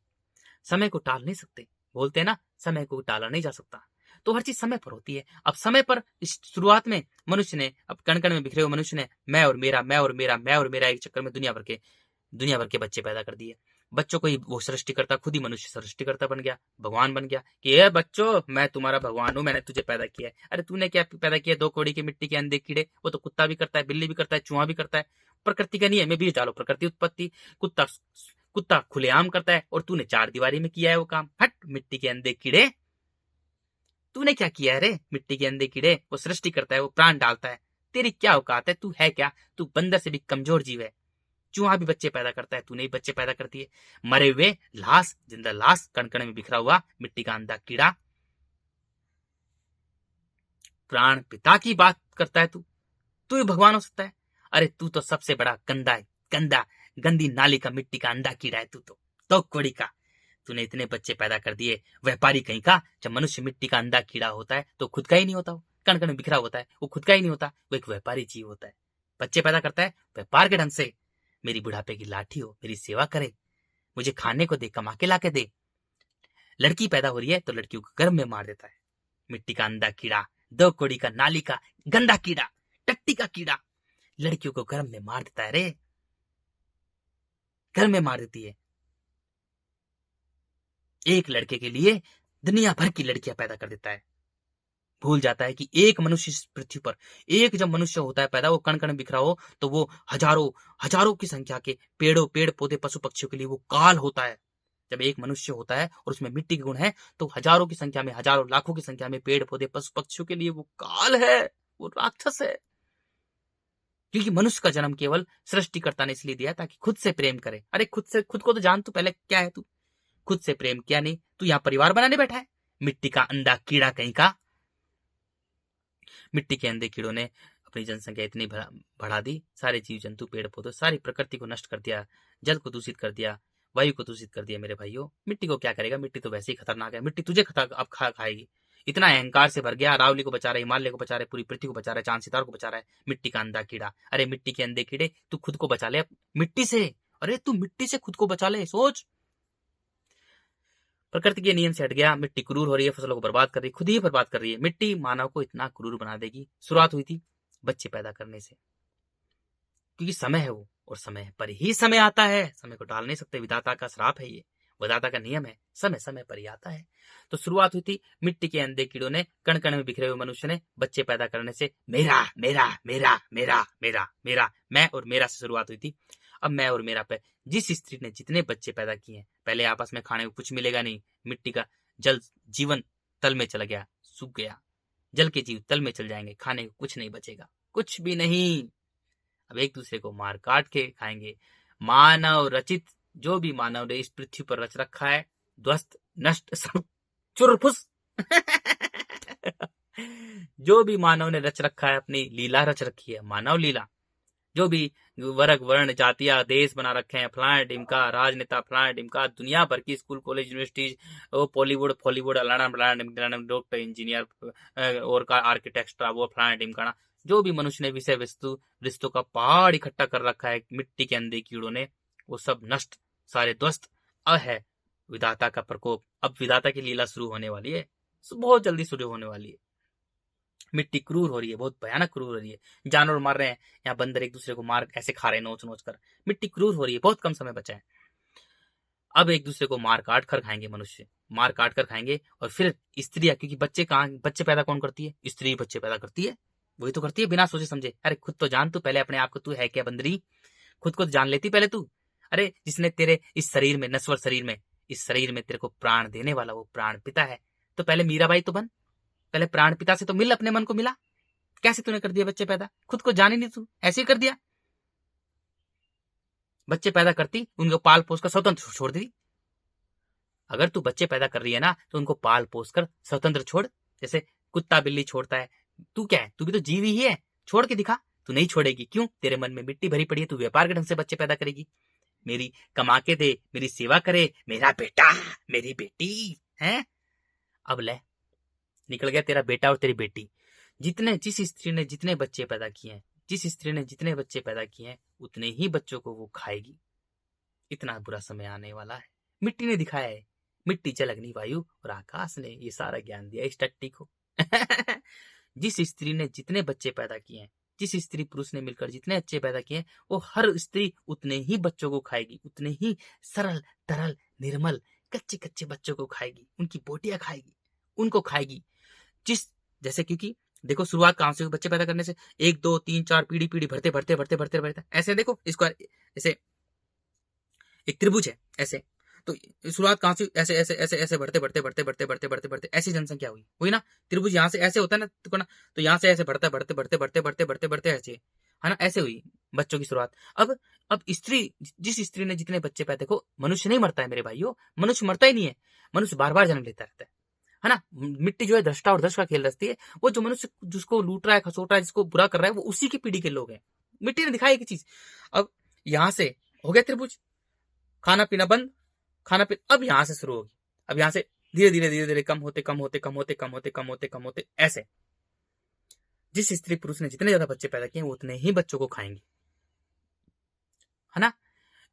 Speaker 1: समय को टाल नहीं सकते, बोलते हैं ना समय को टाला नहीं जा सकता, तो हर चीज समय पर होती है। अब समय पर इस शुरुआत में मनुष्य ने, अब कण कण में बिखरे हुए मनुष्य ने मैं और मेरा, मैं और मेरा, मैं और मेरा एक चक्कर में दुनिया भर के बच्चे पैदा कर दिए। बच्चों को ही वो सृष्टि करता, खुद ही मनुष्य सृष्टि करता बन गया, भगवान बन गया कि ये बच्चों मैं तुम्हारा भगवान हूं, मैंने तुझे पैदा किया है। अरे तूने क्या पैदा किया, 2 कौड़ी के मिट्टी के अंधे कीड़े, वो तो कुत्ता भी करता है, बिल्ली भी करता है, चूहा भी करता है, प्रकृति का नियम है, बीज डालो प्रकृति उत्पत्ति। कुत्ता खुलेआम करता है और तूने 4 दीवारी में किया है वो काम। हट मिट्टी के अंधे कीड़े, तूने क्या किया है रे मिट्टी के अंधे कीड़े, वो सृष्टि करता है, वो प्राण डालता है, तेरी क्या औकात है, तू है क्या, तू बंदर से भी कमजोर जीव है। चूहा भी बच्चे पैदा करता है, तूने भी बच्चे पैदा करती है, मरे हुए लाश, जिंदा लाश, कण कण में बिखरा हुआ मिट्टी का अंधा कीड़ा, प्राण पिता की बात करता है तू भी भगवान हो सकता है। अरे तू तो सबसे बड़ा गंदा है, गंदी नाली का मिट्टी का अंधा कीड़ा है तू तो कोड़ी का, तूने इतने बच्चे पैदा कर दिए, व्यापारी कहीं का। जब मनुष्य मिट्टी का अंधा कीड़ा होता है तो खुद का ही नहीं होता, वो कण कण में बिखरा होता है, वो खुद का ही नहीं होता, वो एक व्यापारी जीव होता है, बच्चे पैदा करता है व्यापार के ढंग से। मेरी बुढ़ापे की लाठी हो, मेरी सेवा करे, मुझे खाने को दे, कमा के ला के दे। लड़की पैदा हो रही है तो लड़कियों को गर्भ में मार देता है, मिट्टी का अंधा कीड़ा, 2 कौड़ी का नाली का गंदा कीड़ा, टट्टी का कीड़ा, लड़कियों को गर्भ में मार देता है रे, गर्भ में मार देती है। एक लड़के के लिए दुनिया भर की लड़कियां पैदा कर देता है। भूल जाता है कि एक मनुष्य इस पृथ्वी पर, एक जब मनुष्य होता है पैदा, वो कण कण बिखरा हो, तो वो हजारों की संख्या के पेड़ पौधे पशु पक्षियों के लिए वो काल होता है। जब एक मनुष्य होता है और उसमें मिट्टी के गुण है, तो हजारों की संख्या में, हजारों लाखों की संख्या में पेड़ पौधे पशु पक्षियों के लिए वो काल है, वो राक्षस है। क्योंकि मनुष्य का जन्म केवल सृष्टिकर्ता ने इसलिए दिया ताकि खुद से प्रेम करे। अरे खुद को तो जान, तू पहले क्या है, तू खुद से प्रेम किया नहीं, तू यहाँ परिवार बनाने बैठा है, मिट्टी का अंधा कीड़ा कहीं का। मिट्टी के अंधे कीड़ों ने अपनी जनसंख्या इतनी बढ़ा दी, सारे जीव जंतु पेड़ पौधे सारी प्रकृति को नष्ट कर दिया, जल को दूषित कर दिया, वायु को दूषित कर दिया। मेरे भाइयों मिट्टी को क्या करेगा, मिट्टी तो वैसे ही खतरनाक है, मिट्टी तुझे अब खाएगी। इतना अहंकार से भर गया, अरावली को बचा रहा है, हिमालय को बचा रहा है, पूरी पृथ्वी को बचा रहा है, चांद सितारों को बचा रहा है, मिट्टी का अंधा कीड़ा। अरे मिट्टी के अंधे कीड़े, तू खुद को बचा ले मिट्टी से, अरे तू मिट्टी से खुद को बचा ले, सोच। प्रकृति के नियम से हट गया, मिट्टी क्रूर हो रही है, फसलों को बर्बाद कर रही है, खुद ही बर्बाद कर रही है। मिट्टी मानव को इतना क्रूर बना देगी। शुरुआत हुई थी बच्चे पैदा करने से, क्योंकि समय है वो, और समय पर ही समय आता है, समय को टाल नहीं सकते, विधाता का श्राप है ये, विधाता का नियम है, समय पर ही आता है। तो शुरुआत हुई थी मिट्टी के अंधे कीड़ों ने, कण कण में बिखरे हुए मनुष्य ने बच्चे पैदा करने से। मेरा मेरा मेरा मेरा मेरा मेरा, मैं और मेरा से शुरुआत हुई थी। अब मैं और मेरा पे जिस स्त्री ने जितने बच्चे पैदा किए हैं, पहले आपस में खाने को कुछ मिलेगा नहीं, मिट्टी का जल जीवन तल में चला गया, सूख गया, जल के जीव तल में चल जाएंगे, खाने को कुछ नहीं बचेगा, कुछ भी नहीं। अब एक दूसरे को मार काट के खाएंगे। मानव रचित जो भी मानव ने इस पृथ्वी पर रच रखा है, ध्वस्त नष्ट सब चुरफुस जो भी मानव ने रच रखा है, अपनी लीला रच रखी है, मानव लीला। जो भी वर्ग वर्ण जातियां देश बना रखे हैं, फलाना टिमका राजनेता, फलाना टिमका दुनिया भर की school college universities, Bollywood Hollywood, doctor engineer और का आर्किटेक्ट, वो फलाना टिमकाना, जो भी मनुष्य ने विषय वस्तु रिश्तों का पहाड़ इकट्ठा कर रखा है मिट्टी के अंधे कीड़ों ने, वो सब नष्ट, सारे ध्वस्त। अब है विधाता का प्रकोप, अब विधाता की लीला शुरू होने वाली है, बहुत जल्दी शुरू होने वाली है। मिट्टी क्रूर हो रही है, बहुत भयानक क्रूर हो रही है। जानवर मार रहे हैं, यहाँ बंदर एक दूसरे को मार ऐसे खा रहे हैं नोच नोच कर। मिट्टी क्रूर हो रही है, बहुत कम समय बचा है। अब एक दूसरे को मार काट कर खाएंगे मनुष्य, मार काट कर खाएंगे। और फिर स्त्रियां, क्योंकि बच्चे कहाँ, बच्चे पैदा कौन करती है? स्त्री बच्चे पैदा करती है, वही तो करती है बिना सोचे समझे। अरे खुद तो जान तू पहले अपने आप को, तू है क्या बंदरी? खुद को तो जान लेती पहले तू। अरे जिसने तेरे इस शरीर में, नश्वर शरीर में, इस शरीर में तेरे को प्राण देने वाला वो प्राण पिता है। तो पहले मीराबाई तो बन, पहले प्राण पिता से तो मिल, अपने मन को मिला। कैसे तूने कर दिया बच्चे पैदा? खुद को जान ही नहीं तू, ऐसे ही कर दिया। बच्चे पैदा करती, उनको पाल पोस कर स्वतंत्र छोड़ दी। अगर तू बच्चे पैदा कर रही है ना, तो उनको पाल पोस कर स्वतंत्र छोड़, जैसे कुत्ता बिल्ली छोड़ता है। तू क्या है? तू भी तो जीव ही है, छोड़ के दिखा। तू नहीं छोड़ेगी, क्यों? तेरे मन में मिट्टी भरी पड़ी है, तू व्यापार के ढंग से बच्चे पैदा करेगी। मेरी कमा के दे, मेरी सेवा करे, मेरा बेटा, मेरी बेटी है। अब ले, निकल गया तेरा बेटा और तेरी बेटी। जिस स्त्री ने जितने बच्चे पैदा किए हैं, जिस स्त्री ने जितने बच्चे पैदा किए हैं, उतने ही बच्चों को वो खाएगी। इतना बुरा समय आने वाला है। मिट्टी ने दिखाया है, मिट्टी, जल, अग्नि, वायु और आकाश ने ये सारा ज्ञान दिया इस टट्टी को। जिस स्त्री ने जितने बच्चे पैदा किए हैं, जिस स्त्री पुरुष ने मिलकर जितने बच्चे पैदा किए हैं, वो हर स्त्री उतने ही बच्चों को खाएगी, उतने ही सरल तरल निर्मल कच्चे कच्चे बच्चों को खाएगी, उनकी बोटियां खाएगी, उनको खाएगी। जिस जैसे, क्योंकि देखो शुरुआत कहां से हुई बच्चे पैदा करने से? 1 2 3 4 पीढ़ी पीढ़ी भरते भरते भरते भरते भरते ऐसे देखो इसको, ऐसे एक त्रिभुज है ऐसे। तो शुरुआत कहां से? ऐसे ऐसे ऐसे ऐसे बढ़ते बढ़ते बढ़ते बढ़ते बढ़ते बढ़ते बढ़ते ऐसी जनसंख्या हुई, हुई ना। त्रिभुज यहाँ से ऐसे होता है ना, तो यहाँ से ऐसे बढ़ता बढ़ते बढ़ते बढ़ते बढ़ते बढ़ते बढ़ते ऐसे, है ना, ऐसे हुई बच्चों की शुरुआत। अब स्त्री, जिस स्त्री ने जितने बच्चे पैदा, देखो मनुष्य नहीं मरता है मेरे भाइयों, मनुष्य मरता ही नहीं है। मनुष्य बार बार जन्म लेता रहता है ना। मिट्टी जो है दृष्टा और दर्श का खेल रचती है। वो जो मनुष्य जिसको लूट रहा है, खसोट रहा है, जिसको बुरा कर रहा है, वो उसी की पीढ़ी के लोग हैं। मिट्टी ने दिखाई एक चीज। अब यहां से हो गया त्रिभुज, खाना पीना बंद, खाना पीना अब यहां से शुरू होगी। अब यहां से धीरे धीरे धीरे धीरे कम होते कम होते कम होते कम होते कम होते कम होते ऐसे। जिस स्त्री पुरुष ने जितने ज्यादा बच्चे पैदा किए वो उतने ही बच्चों को खाएंगी, है ना।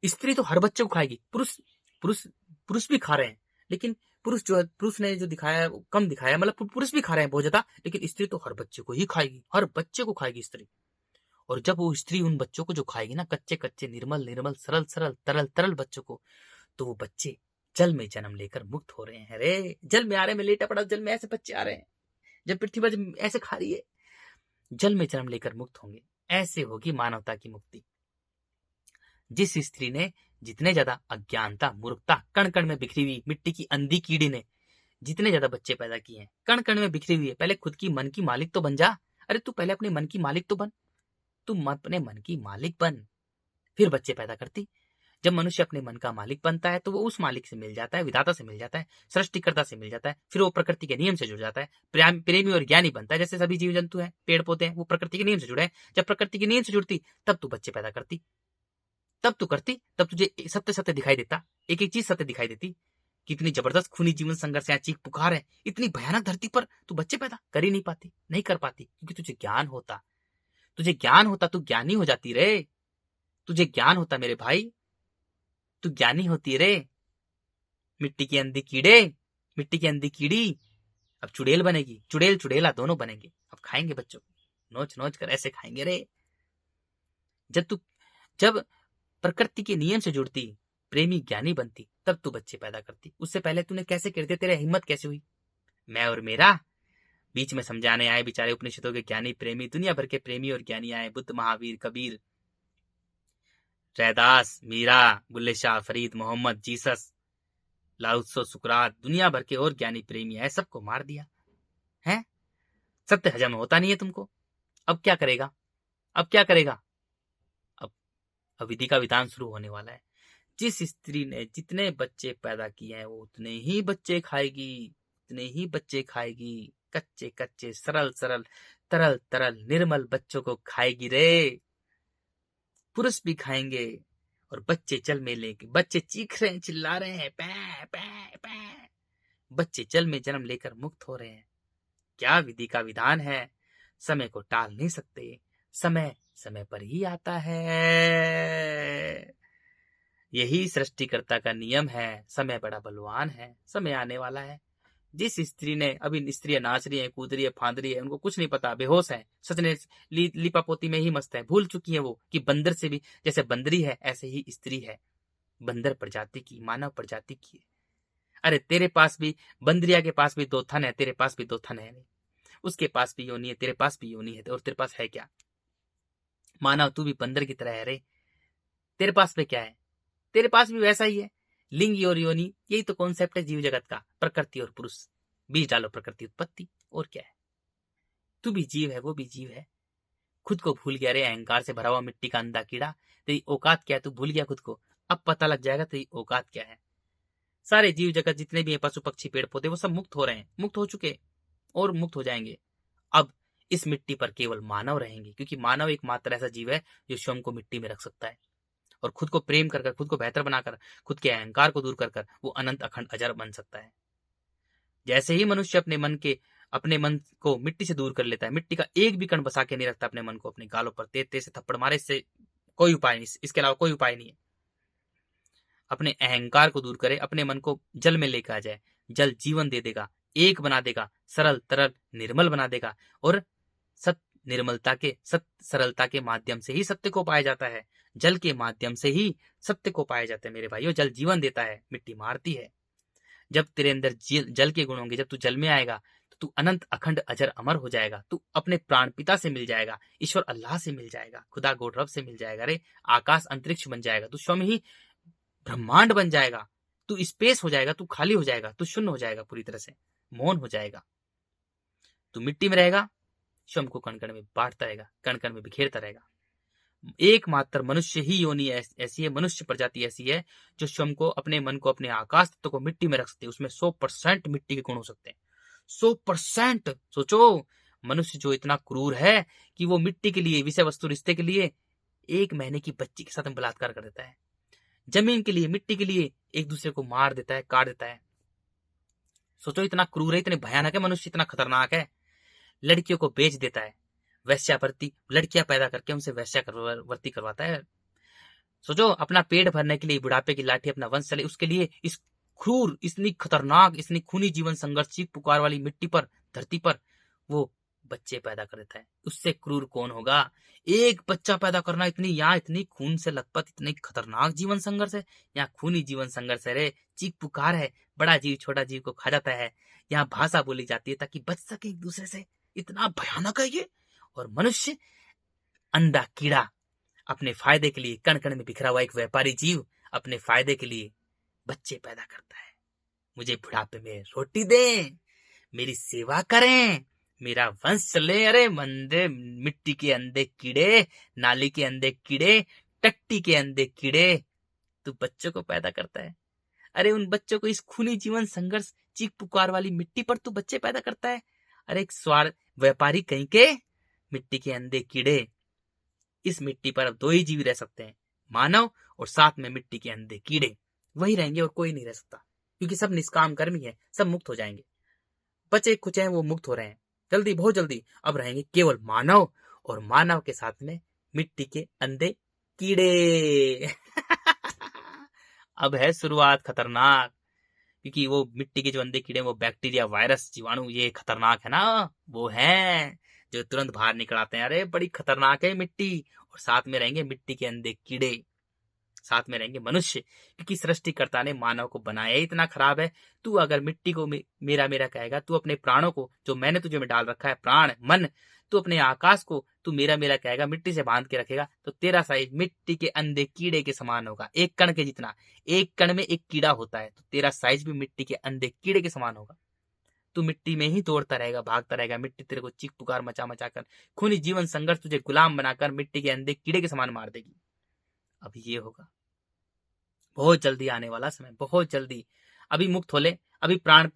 Speaker 1: स्त्री तो हर बच्चे को खाएगी, पुरुष पुरुष पुरुष भी खा रहे हैं, लेकिन पुरुष ने जो दिखाया है वो कम दिखाया है, मतलब पुरुष भी खा रहे हैं बहुत ज्यादा, लेकिन स्त्री तो हर बच्चे को ही खाएगी, हर बच्चे को खाएगी स्त्री। और जब वो स्त्री उन बच्चों को जो खाएगी ना, कच्चे कच्चे निर्मल निर्मल सरल सरल तरल तरल बच्चों को, तो वो बच्चे जल में जन्म लेकर मुक्त हो रहे हैं। अरे जल में आ रहे हैं, मैं लेटा पड़ा जल में, ऐसे बच्चे आ रहे हैं। जब पृथ्वी पर ऐसे खा रही है, जल में जन्म लेकर मुक्त होंगे। ऐसे होगी मानवता की मुक्ति। जिस स्त्री ने जितने ज्यादा अज्ञानता मूर्खता कण कण में बिखरी हुई मिट्टी की अंधी कीड़ी ने जितने ज्यादा बच्चे पैदा किए हैं, कण कण में बिखरी हुई है, पहले खुद की मन की मालिक तो बन जा। अरे तू पहले अपने मन की मालिक तो बन, तुम अपने मन की मालिक बन, फिर बच्चे पैदा करती। जब मनुष्य अपने मन का मालिक बनता है तो वो उस मालिक से मिल जाता है, विधाता से मिल जाता है, सृष्टिकर्ता से मिल जाता है, फिर वो प्रकृति के नियम से जुड़ जाता है, प्रेमी और ज्ञानी बनता है। जैसे सभी जीव जंतु हैं, पेड़ पौधे हैं, वो प्रकृति के नियम से जुड़े हैं। जब प्रकृति के नियम से जुड़ती तब तू बच्चे पैदा करती, तब तू करती, तब तुझे सत्य सत्य दिखाई देता, एक एक चीज सत्य दिखाई देती। कितनी जबरदस्त खूनी जीवन संघर्ष है, चीख पुकार है, इतनी भयानक धरती पर तू बच्चे पैदा कर ही नहीं पाती, नहीं कर पाती, क्योंकि तुझे ज्ञान होता, तुझे ज्ञान होता, तू ज्ञानी हो जाती रे। तुझे ज्ञान होता मेरे भाई, तू ज्ञानी होती रे। मिट्टी की अंधी कीड़े, मिट्टी की अंधी कीड़ी अब चुड़ैल बनेगी, चुड़ैल चुड़ैला दोनों बनेंगे। अब खाएंगे बच्चों को, नोच नोच कर ऐसे खाएंगे रे। जब प्रकृति के नियम से जुड़ती, प्रेमी ज्ञानी बनती, तब तू बच्चे पैदा करती। उससे पहले तूने कैसे कर दिया? तेरा हिम्मत कैसे हुई? मैं और मेरा बीच में समझाने आए बेचारे उपनिषदों के ज्ञानी प्रेमी, दुनिया भर के प्रेमी और ज्ञानी आए, बुद्ध, महावीर, कबीर, रैदास, मीरा, बुल्ले शाह, फरीद, मोहम्मद, जीसस, लाउत्सो, सुकरात, दुनिया भर के और ज्ञानी प्रेमी है, सबको मार दिया है। सत्य हजम होता नहीं है तुमको, अब क्या करेगा? अब क्या करेगा? अब विधि का विधान शुरू होने वाला है। जिस स्त्री ने जितने बच्चे पैदा किए हैं वो उतने ही बच्चे खाएगी, उतने ही बच्चे खाएगी, कच्चे कच्चे सरल सरल तरल तरल निर्मल बच्चों को खाएगी रे। पुरुष भी खाएंगे और बच्चे जल में लेके, बच्चे चीख रहे हैं, चिल्ला रहे हैं, पै पै पै, बच्चे जल में जन्म लेकर मुक्त हो रहे हैं। क्या विधि का विधान है, समय को टाल नहीं सकते, समय समय पर ही आता है। यही सृष्टिकर्ता का नियम है, समय बड़ा बलवान है, समय आने वाला है। जिस स्त्री ने, अभी स्त्रियां नाच रही है, कूद रही है, फांद रही है, उनको कुछ नहीं पता, बेहोश है, सच ने लिपापोती में ही मस्त है, भूल चुकी है वो कि बंदर से भी जैसे बंदरी है ऐसे ही स्त्री है, बंदर प्रजाति की, मानव प्रजाति की। अरे तेरे पास भी, बंदरिया के पास भी 2 थन है, तेरे पास भी 2 थन है, उसके पास भी योनि है, तेरे पास भी योनि है, और तेरे पास है क्या? मानव तू भी बंदर की तरह है रे, तेरे पास में क्या है? तेरे पास भी वैसा ही है, लिंग और योनि, यही तो कॉन्सेप्ट है जीव जगत का, प्रकृति और पुरुष, बीज डालो प्रकृति उत्पत्ति, और क्या है? तू भी जीव है, वो भी जीव है, खुद को भूल गया रे, अहंकार से भरा हुआ मिट्टी का अंधा कीड़ा, तेरी औकात क्या है? तू भूल गया खुद को, अब पता लग जाएगा तेरी औकात क्या है। सारे जीव जगत जितने भी है, पशु पक्षी पेड़ पौधे, वो सब मुक्त हो रहे हैं, मुक्त हो चुके और मुक्त हो जाएंगे। अब इस मिट्टी पर केवल मानव रहेंगे, क्योंकि मानव एकमात्र ऐसा जीव है जो स्वयं को मिट्टी में रख सकता है और खुद को प्रेम कर, खुद को बेहतर बनाकर, खुद के अहंकार को दूर कर वो अनंत अखंड अजर बन सकता है। जैसे ही मनुष्य अपने मन को मिट्टी से दूर कर लेता है, मिट्टी का एक भी कण बसा के नहीं रखता अपने मन को, अपने गालों पर तेज तेज से थप्पड़ मारे, इससे कोई उपाय नहीं, इसके अलावा कोई उपाय नहीं है। अपने अहंकार को दूर करे, अपने मन को जल में लेकर आ जाए, जल जीवन दे देगा, एक बना देगा, सरल तरल निर्मल बना देगा, और सत सरलता के माध्यम से ही सत्य को पाया जाता है, जल के माध्यम से ही सत्य को पाया जाता है मेरे भाइयों। जल जीवन देता है, मिट्टी मारती है। जब तेरे अंदर जल के गुण होंगे, जब तू जल में आएगा तो तू अनंत अखंड अजर अमर हो जाएगा, तू अपने प्राण पिता से मिल जाएगा, ईश्वर अल्लाह से मिल जाएगा, खुदा गोड रब से मिल जाएगा, रे आकाश अंतरिक्ष बन जाएगा, तू स्वयं ही ब्रह्मांड बन जाएगा, तू स्पेस हो जाएगा, तू खाली हो जाएगा, तू शून्य हो जाएगा, पूरी तरह से मौन हो जाएगा। तू मिट्टी में रहेगा, स्वयं को कण कण में बांटता रहेगा, कण कण में बिखेरता रहेगा। एकमात्र मनुष्य ही योनि ऐसी है, मनुष्य प्रजाति ऐसी है जो स्वयं को, अपने मन को, अपने आकाश तत्व को मिट्टी में रख सकते हैं, उसमें 100% मिट्टी के गुण हो सकते हैं, 100%। सोचो, मनुष्य जो इतना क्रूर है कि वो मिट्टी के लिए, विषय वस्तु रिश्ते के लिए 1 महीने की बच्ची के साथ बलात्कार कर देता है, जमीन के लिए, मिट्टी के लिए एक दूसरे को मार देता है, काट देता है। सोचो, इतना क्रूर है, इतने भयानक है मनुष्य, इतना खतरनाक है। लड़कियों को बेच देता है, वैश्यावृत्ति, लड़कियां पैदा करके उनसे वैश्यावृत्ति करवाता है। सोचो, अपना पेट भरने के लिए, बुढ़ापे की लाठी अपना वंश चले, उसके लिए इस क्रूर, इतनी खतरनाक, इतनी खूनी जीवन संघर्ष, चीख पुकार वाली मिट्टी पर, धरती पर वो बच्चे पैदा कर देता है। उससे क्रूर कौन होगा? एक बच्चा पैदा करना, इतनी खून से लथपथ, इतनी खतरनाक जीवन संघर्ष है। यहाँ खूनी जीवन संघर्ष है रे, चीख पुकार है, बड़ा जीव छोटा जीव को खा जाता है। यहाँ भाषा बोली जाती है ताकि बच सके एक दूसरे से, इतना भयानक है ये। और मनुष्य अंधा कीड़ा, अपने फायदे के लिए, कण कण में बिखरा हुआ एक व्यापारी जीव, अपने फायदे के लिए बच्चे पैदा करता है। मुझे बुढ़ापे में रोटी दें, मेरी सेवा करें, मेरा वंश चले। अरे मंदे मिट्टी के अंधे कीड़े, नाली के अंधे कीड़े, टट्टी के अंधे कीड़े, तू बच्चों को पैदा करता है। अरे उन बच्चों को, इस खूनी जीवन संघर्ष, चीख पुकार वाली मिट्टी पर तू बच्चे पैदा करता है। अरे एक स्वार्थ व्यापारी कहीं के, मिट्टी के अंधे कीड़े। इस मिट्टी पर अब 2 ही जीव रह सकते हैं, मानव और साथ में मिट्टी के अंधे कीड़े, वही रहेंगे और कोई नहीं रह सकता, क्योंकि सब निष्काम कर्मी है, सब मुक्त हो जाएंगे। बचे कुछ हैं वो मुक्त हो रहे हैं, जल्दी, बहुत जल्दी। अब रहेंगे केवल मानव, और मानव के साथ में मिट्टी के अंधे कीड़े। अब है शुरुआत खतरनाक, क्योंकि वो मिट्टी के जो अंधे कीड़े, वो बैक्टीरिया, वायरस, जीवाणु, ये खतरनाक है ना, वो है जो तुरंत बाहर निकल आते हैं। अरे बड़ी खतरनाक है मिट्टी, और साथ में रहेंगे मिट्टी के अंधे कीड़े, साथ में रहेंगे मनुष्य, क्योंकि सृष्टिकर्ता ने मानव को बनाया इतना खराब है। तू अगर मिट्टी को मेरा मेरा कहेगा, तू अपने प्राणों को, जो मैंने तुझे में डाल रखा है, प्राण मन, तू अपने आकाश को तू मेरा मेरा कहेगा, मिट्टी से बांध के रखेगा, तो तेरा साइज मिट्टी के अंधे कीड़े के समान होगा, एक कण के जितना। एक कण में एक कीड़ा होता है, तो तेरा साइज भी मिट्टी के अंधे कीड़े के समान होगा। तू मिट्टी में ही दौड़ता रहेगा, भागता रहेगा, मिट्टी तेरे को चीख पुकार मचा मचा कर, खूनी जीवन संघर्ष तुझे गुलाम बनाकर मिट्टी के अंधे कीड़े के समान मार देगी। अब ये होगा बहुत जल्दी आने वाला समय, बहुत जल्दी। अभी मुक्त हो ले, अभी प्राण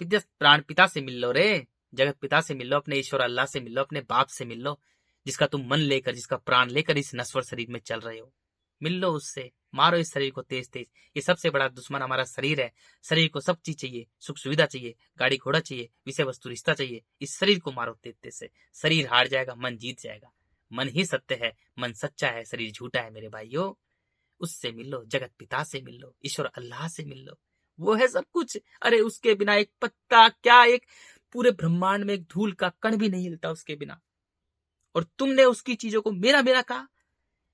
Speaker 1: पिता से मिल लो रे, जगत पिता से मिल लो, अपने ईश्वर अल्लाह से मिल लो, अपने बाप से मिल लो, जिसका तुम मन लेकर, जिसका प्राण लेकर इस नश्वर शरीर में चल रहे हो। मिल लो उससे, मारो इस शरीर को तेज तेज। ये सबसे बड़ा दुश्मन हमारा शरीर है। शरीर को सब चीज चाहिए, सुख सुविधा चाहिए, गाड़ी घोड़ा चाहिए, विषय वस्तु रिश्ता चाहिए। इस शरीर को मारो तेज तेज से, शरीर हार जाएगा, मन जीत जाएगा। मन ही सत्य है, मन सच्चा है, शरीर झूठा है मेरे भाइयों। उससे मिल लो, जगत पिता से मिल लो, ईश्वर अल्लाह से मिल लो, वो है सब कुछ। अरे उसके बिना एक पत्ता क्या, एक पूरे ब्रह्मांड में एक धूल का कण भी नहीं हिलता उसके बिना। और तुमने उसकी चीजों को मेरा मेरा कहा।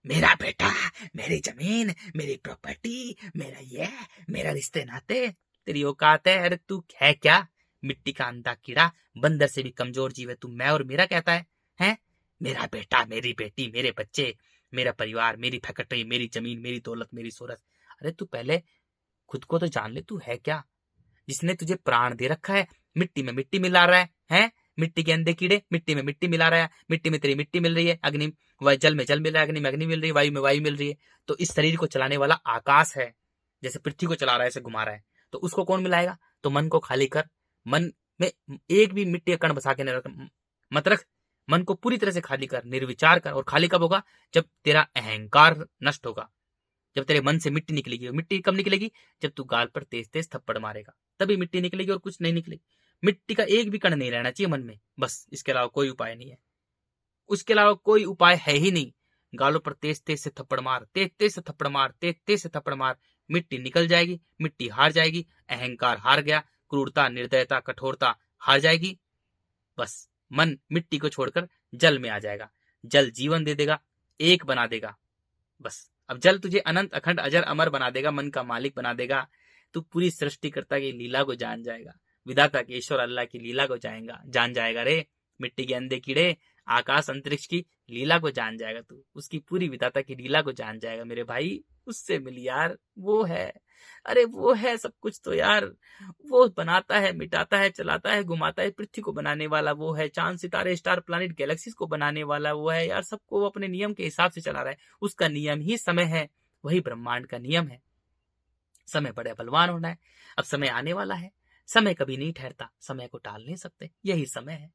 Speaker 1: मेरा बेटा, मेरी जमीन, मेरी प्रॉपर्टी, मेरा ये, मेरा रिश्ते नाते, तेरी औकात है? अरे तू है क्या? मिट्टी का अंधा कीड़ा, बंदर से भी कमजोर जीव है तू। मैं और मेरा कहता है, हैं? मेरा बेटा, मेरी बेटी, मेरे बच्चे, मेरा परिवार, मेरी फैक्ट्री, मेरी जमीन, मेरी दौलत, मेरी शोहरत। अरे तू पहले खुद को तो जान ले, तू है क्या? जिसने तुझे प्राण दे रखा है, मिट्टी में मिट्टी मिला रहा है, हैं? मिट्टी के अंधे कीड़े, मिट्टी में मिट्टी मिला रहा है, मिट्टी में तेरी मिट्टी मिल रही है, अग्नि जल में जल मिल रहा है, अग्नि में अग्नि मिल रही है, वायु में वायु मिल रही है। तो इस शरीर को चलाने वाला आकाश है, जैसे पृथ्वी को चला रहा है, ऐसे घुमा रहा है, तो उसको कौन मिलाएगा? तो मन को खाली कर, मन में एक भी मिट्टी का कण बसा के मत रख। मन को पूरी तरह से खाली कर, निर्विचार कर। और खाली कब होगा? जब तेरा अहंकार नष्ट होगा, जब तेरे मन से मिट्टी निकलेगी। मिट्टी कब निकलेगी? जब तू गाल पर तेज तेज थप्पड़ मारेगा, तभी मिट्टी निकलेगी, और कुछ नहीं निकलेगी। मिट्टी का एक भी कण नहीं रहना चाहिए मन में, बस। इसके अलावा कोई उपाय नहीं है, उसके अलावा कोई उपाय है ही नहीं। गालों पर तेज तेज से थप्पड़ मार, तेज तेज से थप्पड़ मार, तेज तेज से थप्पड़ मार, मिट्टी निकल जाएगी, मिट्टी हार जाएगी, अहंकार हार गया, क्रूरता, निर्दयता, कठोरता हार जाएगी। बस मन मिट्टी को छोड़कर जल में आ जाएगा, जल जीवन दे देगा, एक बना देगा। बस अब जल तुझे अनंत अखंड अजर अमर बना देगा, मन का मालिक बना देगा। तू पूरी सृष्टिकर्ता की लीला को जान जाएगा, विधाता के ईश्वर अल्लाह की लीला को जान जाएगा रे। मिट्टी के अंधे कीड़े, आकाश अंतरिक्ष की लीला को जान जाएगा तू, उसकी पूरी विधाता की लीला को जान जाएगा मेरे भाई। उससे मिल यार, वो है। अरे वो है सब कुछ तो यार। वो बनाता है, मिटाता है, चलाता है, घुमाता है। पृथ्वी को बनाने वाला वो है, चांद सितारे स्टार प्लैनेट गैलेक्सीज को बनाने वाला वो है यार। सबको वो अपने नियम के हिसाब से चला रहा है, उसका नियम ही समय है, वही ब्रह्मांड का नियम है। समय बड़े बलवान होना है। अब समय आने वाला है, समय कभी नहीं ठहरता, समय को टाल नहीं सकते, यही समय है।